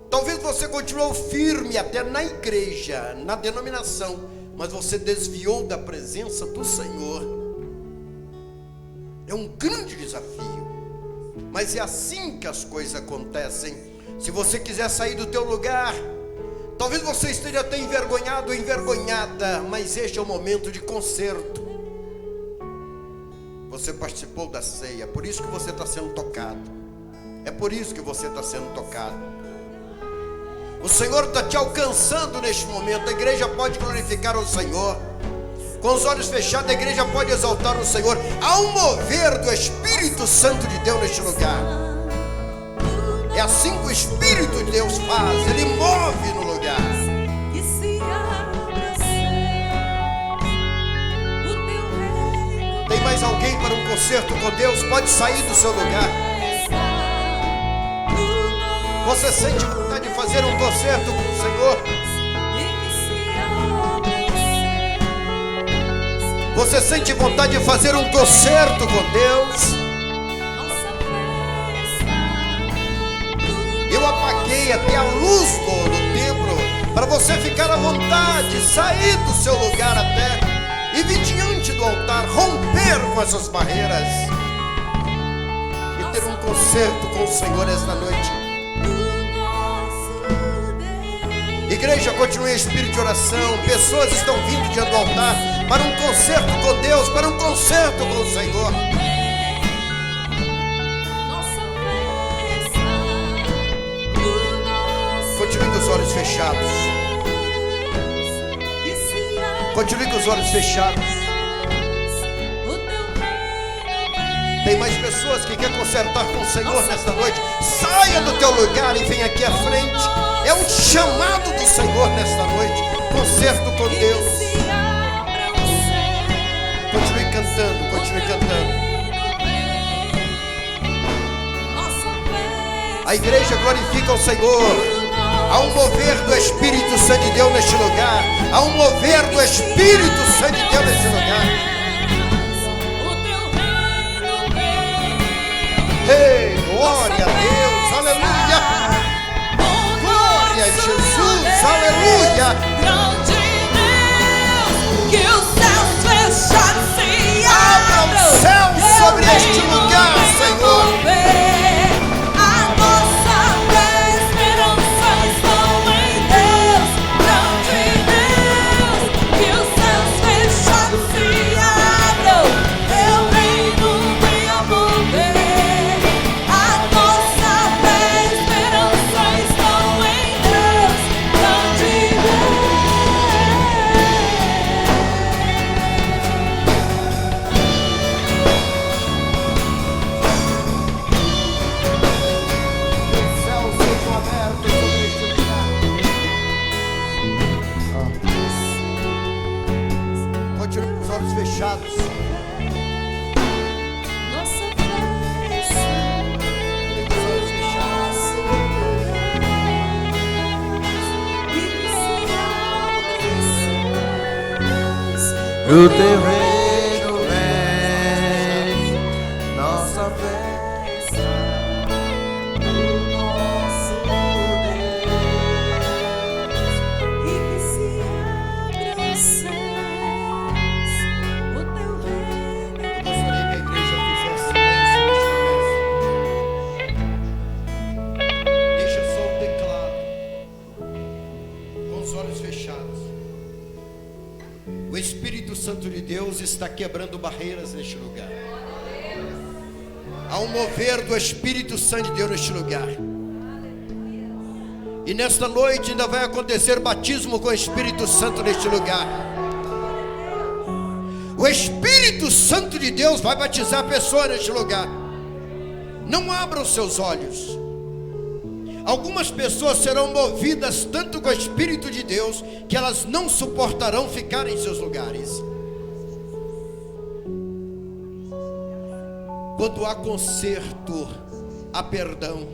Talvez você continuou firme até na igreja, na denominação, mas você desviou da presença do Senhor. É um grande desafio. Mas é assim que as coisas acontecem. Se você quiser sair do teu lugar, talvez você esteja até envergonhado ou envergonhada, mas este é o momento de conserto. Você participou da ceia, por isso que você está sendo tocado. É por isso que você está sendo tocado. O Senhor está te alcançando neste momento. A igreja pode glorificar o Senhor. Com os olhos fechados, a igreja pode exaltar o Senhor. Há um mover do Espírito Santo de Deus neste lugar. É assim que o Espírito de Deus faz. Ele move no lugar. Que se abra o teu reino. Tem mais alguém para um concerto com Deus? Pode sair do seu lugar. Você sente vontade de fazer um concerto com o Senhor? Você sente vontade de fazer um concerto com Deus? Eu apaguei até a luz do templo para você ficar à vontade, sair do seu lugar até e vir diante do altar, romper com essas barreiras e ter um concerto com o Senhor esta noite. Igreja, continue em espírito de oração. Pessoas estão vindo diante do altar para um concerto com Deus, para um concerto com o Senhor. olhos fechados. Continue com os olhos fechados. Tem mais pessoas que querem consertar com o Senhor nesta noite. Saia do teu lugar e venha aqui à frente. É um chamado do Senhor nesta noite. Conserto com Deus. Continue cantando, continue cantando. A igreja glorifica o Senhor. Há um mover do Espírito Santo de Deus neste lugar. Há um mover do Espírito Santo de Deus neste lugar. Ei, glória a Deus, aleluia. Glória a Jesus, aleluia. Que os céus fechados se Abra o céu sobre este lugar, Senhor. O teu reino vem, nossa fé está no nosso Deus, e que se abra os céus, o teu reino. Eu gostaria que a igreja fizesse silêncio neste momento. Deixa só o declaro, com os olhos fechados. O Espírito Santo de Deus está quebrando barreiras neste lugar. Há um mover do Espírito Santo de Deus neste lugar. E nesta noite ainda vai acontecer batismo com o Espírito Santo neste lugar. O Espírito Santo de Deus vai batizar a pessoa neste lugar. Não abra os seus olhos. Algumas pessoas serão movidas tanto com o Espírito de Deus que elas não suportarão ficar em seus lugares. Quando há conserto, há perdão.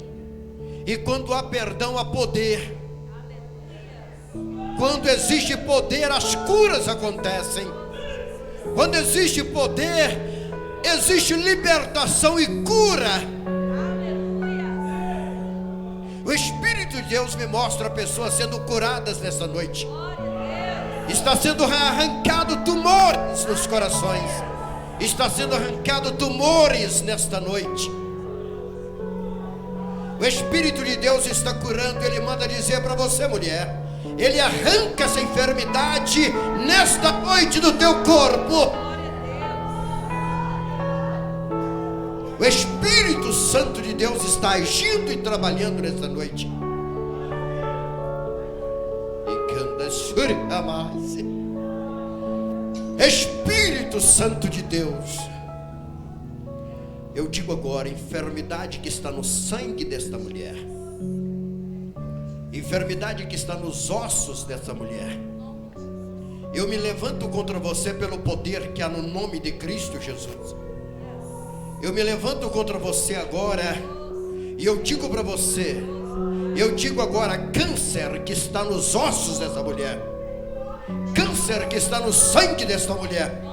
E quando há perdão, há poder. Quando existe poder, as curas acontecem. Quando existe poder, existe libertação e cura. O Espírito de Deus me mostra pessoas sendo curadas nessa noite. Está sendo arrancado tumores nos corações. Está sendo arrancado tumores nesta noite. O Espírito de Deus está curando. Ele manda dizer para você, mulher, Ele arranca essa enfermidade nesta noite do teu corpo. O Espírito Santo de Deus está agindo e trabalhando nesta noite. Espírito Santo de Deus, eu digo agora, enfermidade que está no sangue desta mulher, enfermidade que está nos ossos dessa mulher, eu me levanto contra você pelo poder que há no nome de Cristo Jesus. Eu me levanto contra você agora e eu digo para você, eu digo agora, câncer que está nos ossos dessa mulher, câncer que está no sangue desta mulher,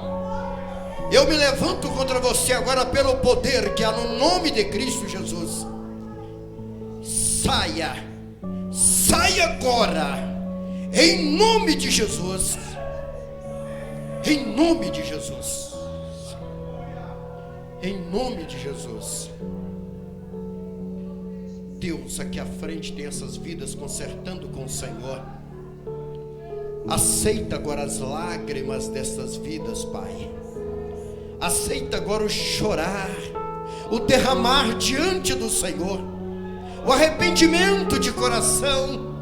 eu me levanto contra você agora pelo poder que há no nome de Cristo Jesus. Saia, saia agora, em nome de Jesus, em nome de Jesus. Em nome de Jesus. Deus aqui à frente tem essas vidas consertando com o Senhor. Aceita agora as lágrimas dessas vidas, Pai. Aceita agora o chorar, o derramar diante do Senhor, o arrependimento de coração.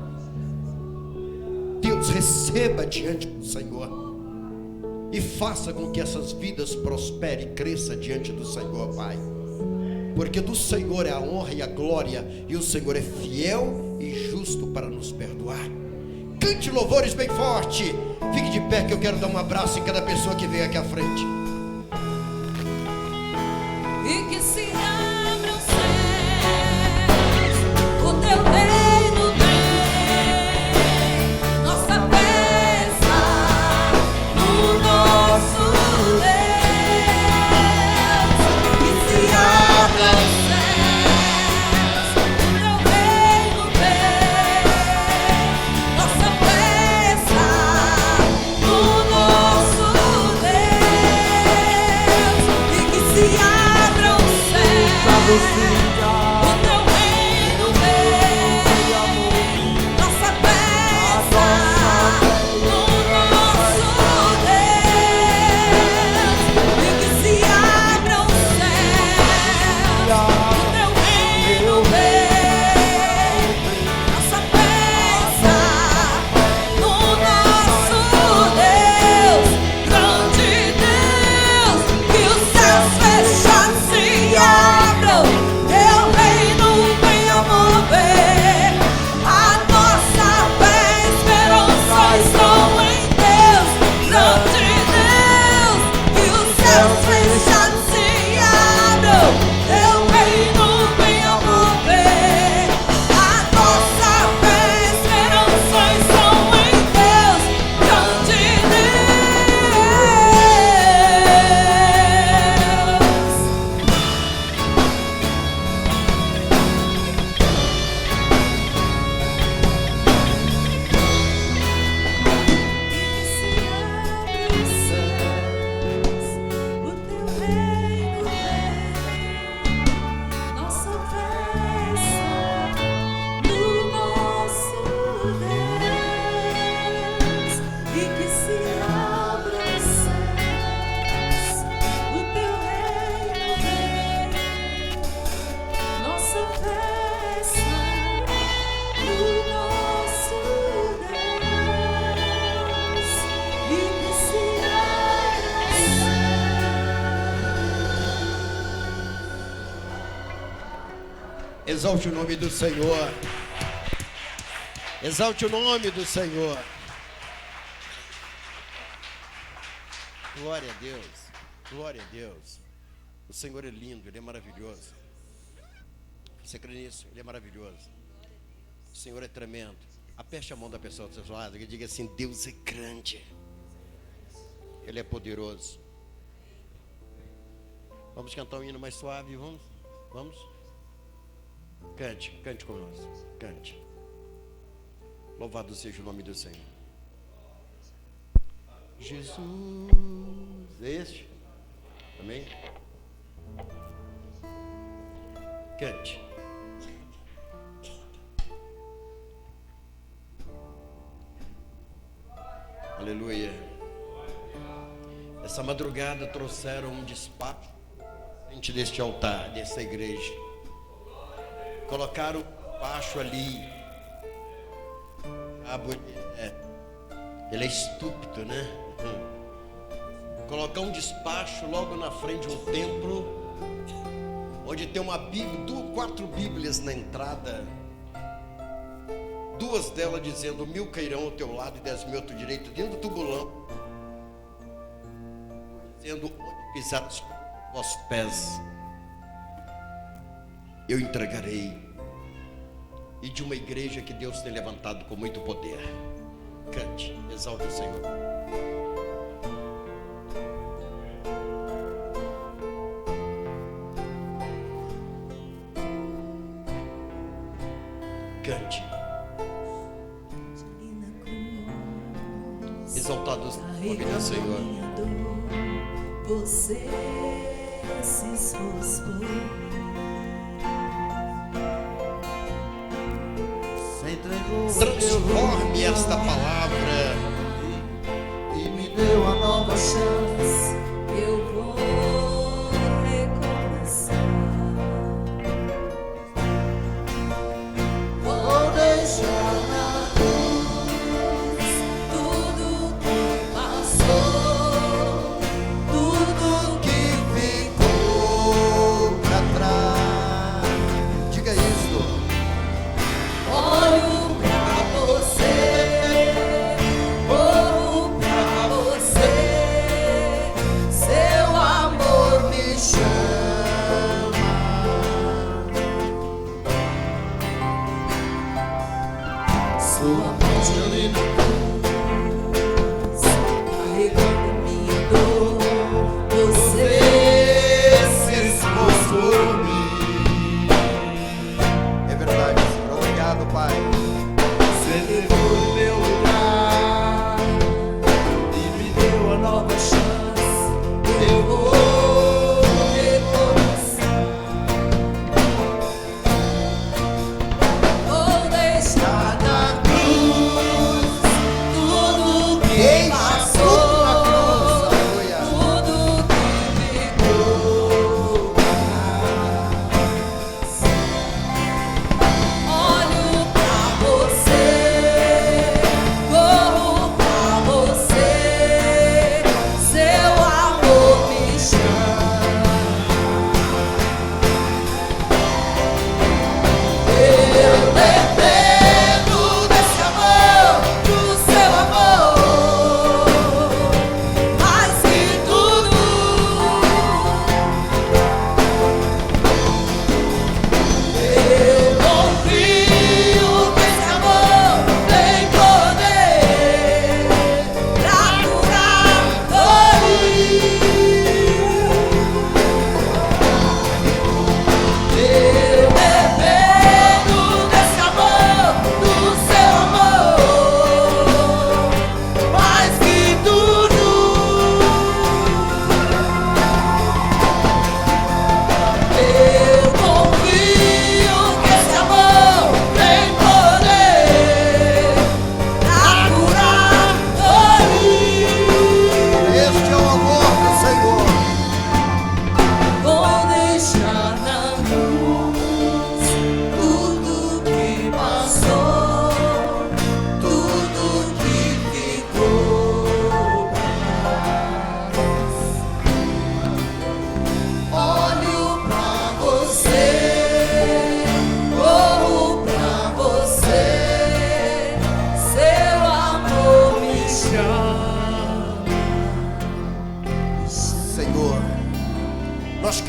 receba diante do Senhor e faça com que essas vidas prosperem e cresçam diante do Senhor, Pai. Porque do Senhor é a honra e a glória, e o Senhor é fiel e justo para nos perdoar. Cante louvores bem forte. Fique de pé que eu quero dar um abraço em cada pessoa que veio aqui à frente. E que se abram os céus, o teu reino vem, nossa festa no nosso Deus. Que se abram os céus, o teu reino vem, nossa festa no nosso Deus. E que se abram os céus, o teu reino vem, nossa festa no nosso Deus. E que se abram os céus, o teu reino vem, nossa festa no nosso Deus. Grande Deus, que os céus fechados se abram, teu reino venha mover. A nossa fé e esperança estão em Deus. Grande Deus, que os céus fechados se abram, teu reino venha mover. A nossa fé e esperança estão em Deus. Grande o teu reino vem, nossa festa no nosso Deus. E que se abram os céus, o teu reino vem, nossa festa no nosso Deus. E que se abram os Exalte o nome do Senhor. Exalte o nome do Senhor. Glória a Deus. Glória a Deus. O Senhor é lindo, Ele é maravilhoso. Você crê nisso? Ele é maravilhoso. O Senhor é tremendo. Aperte a mão da pessoa do seu lado e diga assim: Deus é grande. Ele é poderoso. Vamos cantar um hino mais suave, vamos? Vamos? Cante, cante conosco. Cante. Louvado seja o nome do Senhor. Jesus. É este? Amém? Cante. Aleluia. Essa madrugada trouxeram um despacho frente deste altar, dessa igreja. Colocaram o despacho ali. Ele é estúpido, né? Colocar um despacho logo na frente de um templo, onde tem uma Bíblia, 4 Bíblias na entrada. 2 delas dizendo: 1000 cairão ao teu lado e 10.000 ao teu direito, dentro do tubulão, dizendo: onde pisar os vossos pés, eu entregarei. E de uma igreja que Deus tem levantado com muito poder. Cante, exalte o Senhor. Cante. Exaltado o nome do Senhor. Você se expôs por mim. Transforme esta palavra e me deu a nova chance. Eu vou recomeçar. Vou deixar na cruz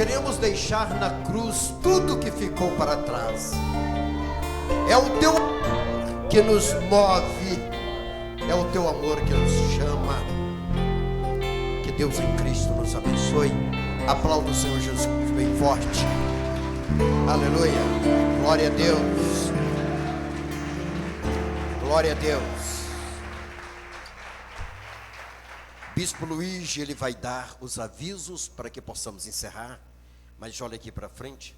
queremos deixar na cruz tudo que ficou para trás. É o teu amor que nos move, é o teu amor que nos chama. Que Deus em Cristo nos abençoe. Aplauda o Senhor Jesus Cristo bem forte. Aleluia. Glória a Deus. Glória a Deus. Bispo Luiz, ele vai dar os avisos para que possamos encerrar. Mas olha aqui para frente.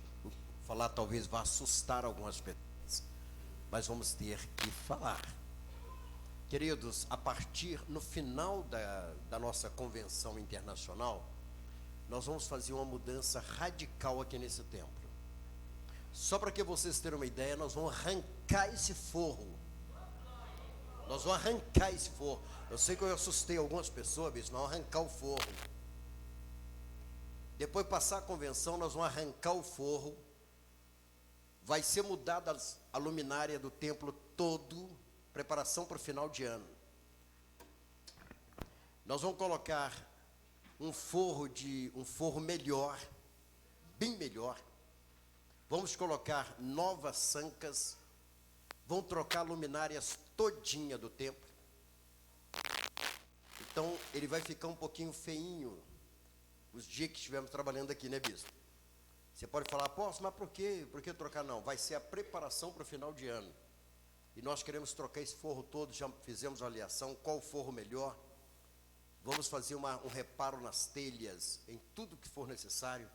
Falar talvez vá assustar algumas pessoas, mas vamos ter que falar. Queridos, a partir no final da nossa convenção internacional, nós vamos fazer uma mudança radical aqui nesse templo. Só para que vocês tenham uma ideia, nós vamos arrancar esse forro. Nós vamos arrancar esse forro. Eu sei que eu assustei algumas pessoas, mas nós vamos arrancar o forro. Depois de passar a convenção, nós vamos arrancar o forro. Vai ser mudada a luminária do templo todo, preparação para o final de ano. Nós vamos colocar um forro melhor, bem melhor. Vamos colocar novas sancas. Vamos trocar luminárias todinha do templo. Então ele vai ficar um pouquinho feinho os dias que estivermos trabalhando aqui, né, bispo? Você pode falar, posso, mas por quê? Por que trocar? Não, vai ser a preparação para o final de ano. E nós queremos trocar esse forro todo, já fizemos a avaliação, qual forro melhor. Vamos fazer um reparo nas telhas, em tudo que for necessário,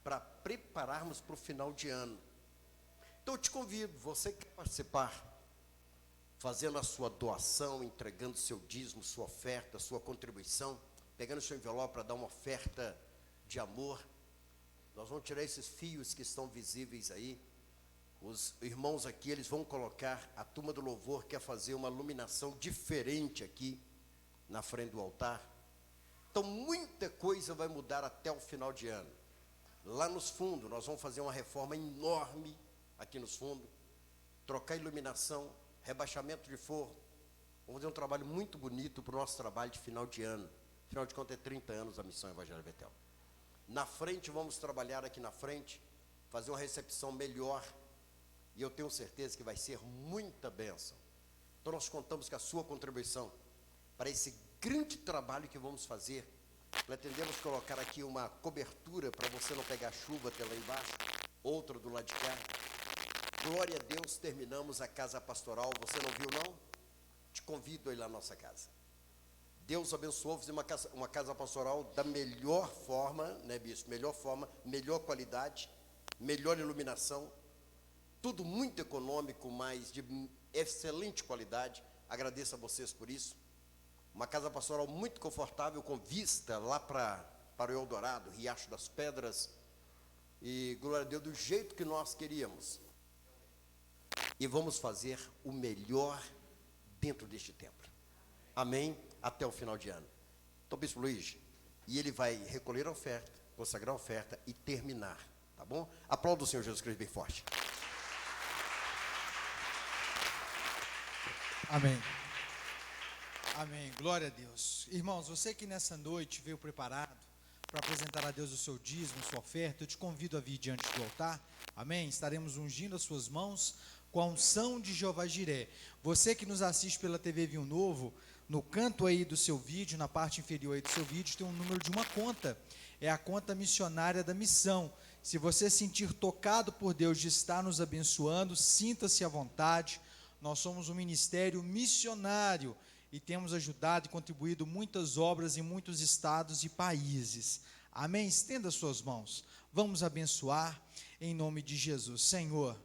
para prepararmos para o final de ano. Então eu te convido, você que quer participar, fazendo a sua doação, entregando seu dízimo, sua oferta, sua contribuição, pegando seu envelope para dar uma oferta de amor. Nós vamos tirar esses fios que estão visíveis aí. Os irmãos aqui, eles vão colocar, a turma do louvor quer fazer uma iluminação diferente aqui, na frente do altar. Então muita coisa vai mudar até o final de ano. Lá nos fundos, nós vamos fazer uma reforma enorme aqui nos fundos, trocar iluminação, rebaixamento de forro. Vamos fazer um trabalho muito bonito para o nosso trabalho de final de ano. Afinal de contas, é 30 anos a Missão Evangelho Betel. Na frente, vamos trabalhar aqui na frente, fazer uma recepção melhor, e eu tenho certeza que vai ser muita bênção. Então nós contamos com a sua contribuição para esse grande trabalho que vamos fazer. Pretendemos colocar aqui uma cobertura para você não pegar chuva até lá embaixo, outra do lado de cá. Glória a Deus, terminamos a casa pastoral. Você não viu, não? Te convido a ir lá na nossa casa. Deus abençoou, fazer uma casa pastoral da melhor forma, né, bispo? Melhor forma, melhor qualidade, melhor iluminação, tudo muito econômico, mas de excelente qualidade. Agradeço a vocês por isso. Uma casa pastoral muito confortável, com vista lá para o Eldorado, Riacho das Pedras. E glória a Deus, do jeito que nós queríamos. E vamos fazer o melhor dentro deste templo. Amém? Até o final de ano. Então, Bispo Luiz, e ele vai recolher a oferta, consagrar a oferta e terminar, tá bom? Aplauda o Senhor Jesus Cristo bem forte. Amém. Amém. Glória a Deus. Irmãos, você que nessa noite veio preparado para apresentar a Deus o seu dízimo, sua oferta, eu te convido a vir diante do altar. Amém? Estaremos ungindo as suas mãos com a unção de Jeová Jiré. Você que nos assiste pela TV Vinho Novo, no canto aí do seu vídeo, na parte inferior aí do seu vídeo, tem um número de uma conta. É a conta missionária da missão. Se você sentir tocado por Deus de estar nos abençoando, sinta-se à vontade. Nós somos um ministério missionário e temos ajudado e contribuído muitas obras em muitos estados e países. Amém? Estenda suas mãos. Vamos abençoar em nome de Jesus. Senhor,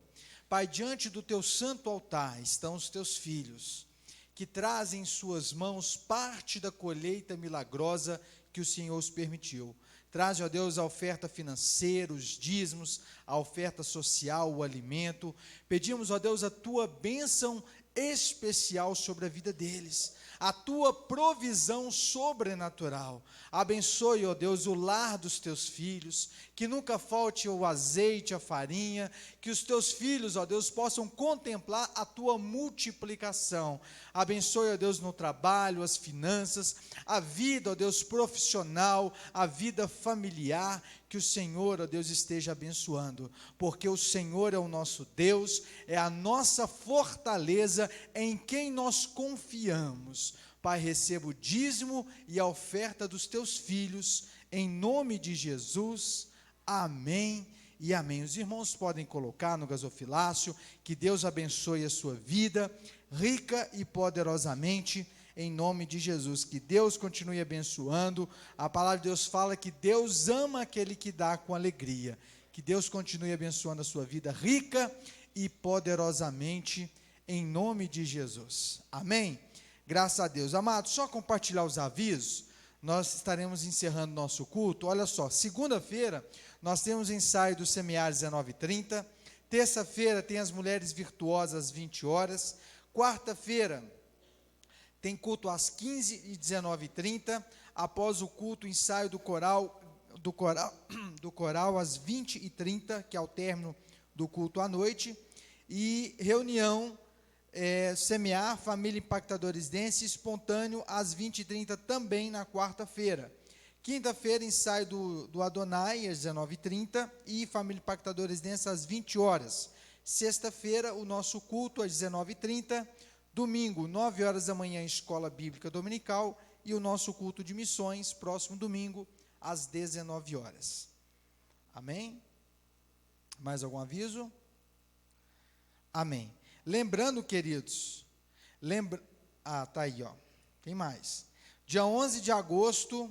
Pai, diante do teu santo altar estão os teus filhos, que trazem em suas mãos parte da colheita milagrosa que o Senhor os permitiu. Traz, ó Deus, a oferta financeira, os dízimos, a oferta social, o alimento. Pedimos, ó Deus, a tua bênção especial sobre a vida deles, a tua provisão sobrenatural. Abençoe, ó Deus, o lar dos teus filhos, que nunca falte o azeite, a farinha, que os teus filhos, ó Deus, possam contemplar a tua multiplicação. Abençoe, ó Deus, no trabalho, as finanças, a vida, ó Deus, profissional, a vida familiar, que o Senhor, ó Deus, esteja abençoando, porque o Senhor é o nosso Deus, é a nossa fortaleza, em quem nós confiamos. Pai, receba o dízimo e a oferta dos teus filhos, em nome de Jesus, amém e amém. Os irmãos podem colocar no gasofilácio. Que Deus abençoe a sua vida, rica e poderosamente, em nome de Jesus. Que Deus continue abençoando. A palavra de Deus fala que Deus ama aquele que dá com alegria. Que Deus continue abençoando a sua vida, rica e poderosamente, em nome de Jesus, amém? Graças a Deus. Amados, só compartilhar os avisos, nós estaremos encerrando nosso culto. Olha só, segunda-feira nós temos ensaio do Semear 19h30, terça-feira tem as Mulheres Virtuosas às 20 horas, quarta-feira tem culto às 15 e 19h30, após o culto, ensaio do coral às 20h30, que é o término do culto à noite, e reunião Semear, Família Impactadores Dance, espontâneo, às 20h30, também na quarta-feira. Quinta-feira, ensaio do Adonai, às 19h30, e Família Impactadores Dance, às 20 horas. Sexta-feira, o nosso culto, às 19h30. Domingo, 9 horas da manhã, Escola Bíblica Dominical, e o nosso culto de missões, próximo domingo, às 19 horas. Amém? Mais algum aviso? Amém. Lembrando, queridos, tá aí, ó. Tem mais. Dia 11 de agosto,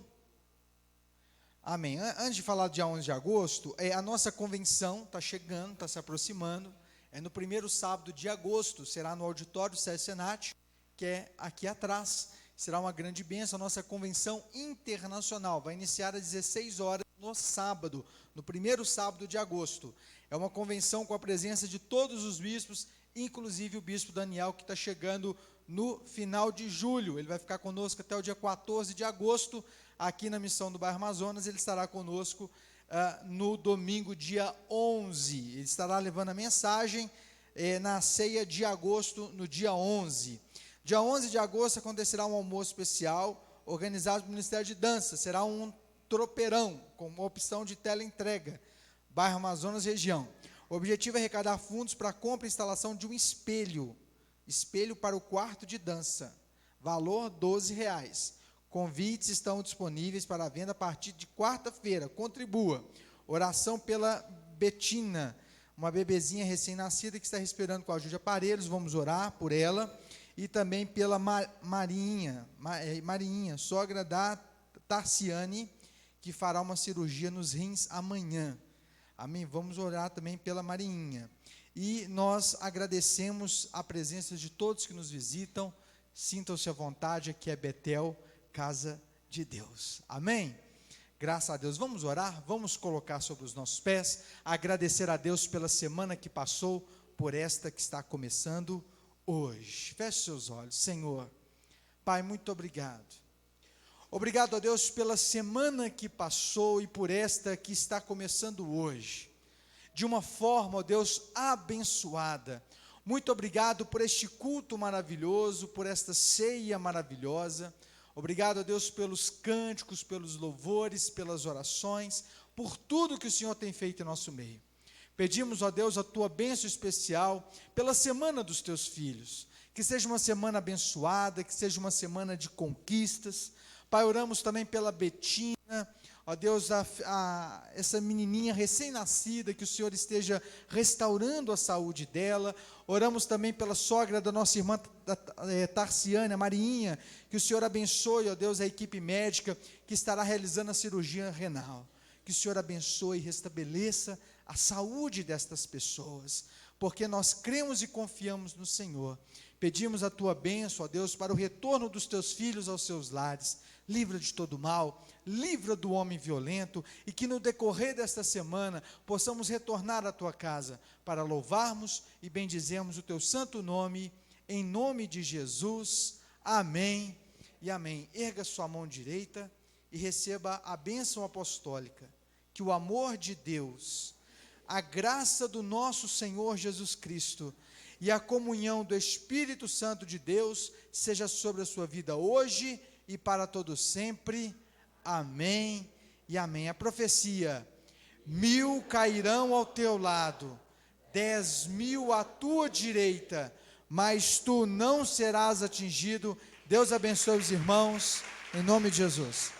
amém. Antes de falar do dia 11 de agosto, a nossa convenção está chegando, está se aproximando. É no primeiro sábado de agosto, será no auditório Sesc Senat, que é aqui atrás. Será uma grande bênção, a nossa convenção internacional. Vai iniciar às 16 horas no sábado, no primeiro sábado de agosto. É uma convenção com a presença de todos os bispos, inclusive o bispo Daniel, que está chegando no final de julho. Ele vai ficar conosco até o dia 14 de agosto, aqui na Missão do Bairro Amazonas. Ele estará conosco no domingo, dia 11. Ele estará levando a mensagem na ceia de agosto, no dia 11. Dia 11 de agosto acontecerá um almoço especial, organizado pelo Ministério de Dança. Será um tropeirão, com uma opção de teleentrega, Bairro Amazonas, região. O objetivo é arrecadar fundos para a compra e instalação de um espelho para o quarto de dança, valor R$12. Convites estão disponíveis para a venda a partir de quarta-feira. Contribua. Oração pela Betina, uma bebezinha recém-nascida que está respirando com a ajuda de aparelhos. Vamos orar por ela. E também pela Marinha, sogra da Tarciane, que fará uma cirurgia nos rins amanhã. Amém? Vamos orar também pela Marinha. E nós agradecemos a presença de todos que nos visitam. Sintam-se à vontade, aqui é Betel, casa de Deus. Amém? Graças a Deus. Vamos orar, vamos colocar sobre os nossos pés, agradecer a Deus pela semana que passou, por esta que está começando hoje. Feche seus olhos. Senhor, Pai, muito obrigado. Obrigado a Deus pela semana que passou e por esta que está começando hoje, de uma forma, ó Deus, abençoada. Muito obrigado por este culto maravilhoso, por esta ceia maravilhosa. Obrigado a Deus pelos cânticos, pelos louvores, pelas orações, por tudo que o Senhor tem feito em nosso meio. Pedimos, ó Deus, a tua bênção especial pela semana dos teus filhos. Que seja uma semana abençoada, que seja uma semana de conquistas. Pai, oramos também pela Betina, ó Deus, essa menininha recém-nascida, que o Senhor esteja restaurando a saúde dela. Oramos também pela sogra da nossa irmã Tarciane, a Marinha, que o Senhor abençoe, ó Deus, a equipe médica que estará realizando a cirurgia renal. Que o Senhor abençoe e restabeleça a saúde destas pessoas, porque nós cremos e confiamos no Senhor. Pedimos a tua bênção, ó Deus, para o retorno dos teus filhos aos seus lares. Livra de todo mal, livra do homem violento, e que no decorrer desta semana possamos retornar à tua casa para louvarmos e bendizermos o teu santo nome, em nome de Jesus. Amém e amém. Erga sua mão direita e receba a bênção apostólica. Que o amor de Deus, a graça do nosso Senhor Jesus Cristo e a comunhão do Espírito Santo de Deus seja sobre a sua vida hoje e para todo sempre. Amém e amém. A profecia: 1000 cairão ao teu lado, 10.000 à tua direita, mas tu não serás atingido. Deus abençoe os irmãos, em nome de Jesus.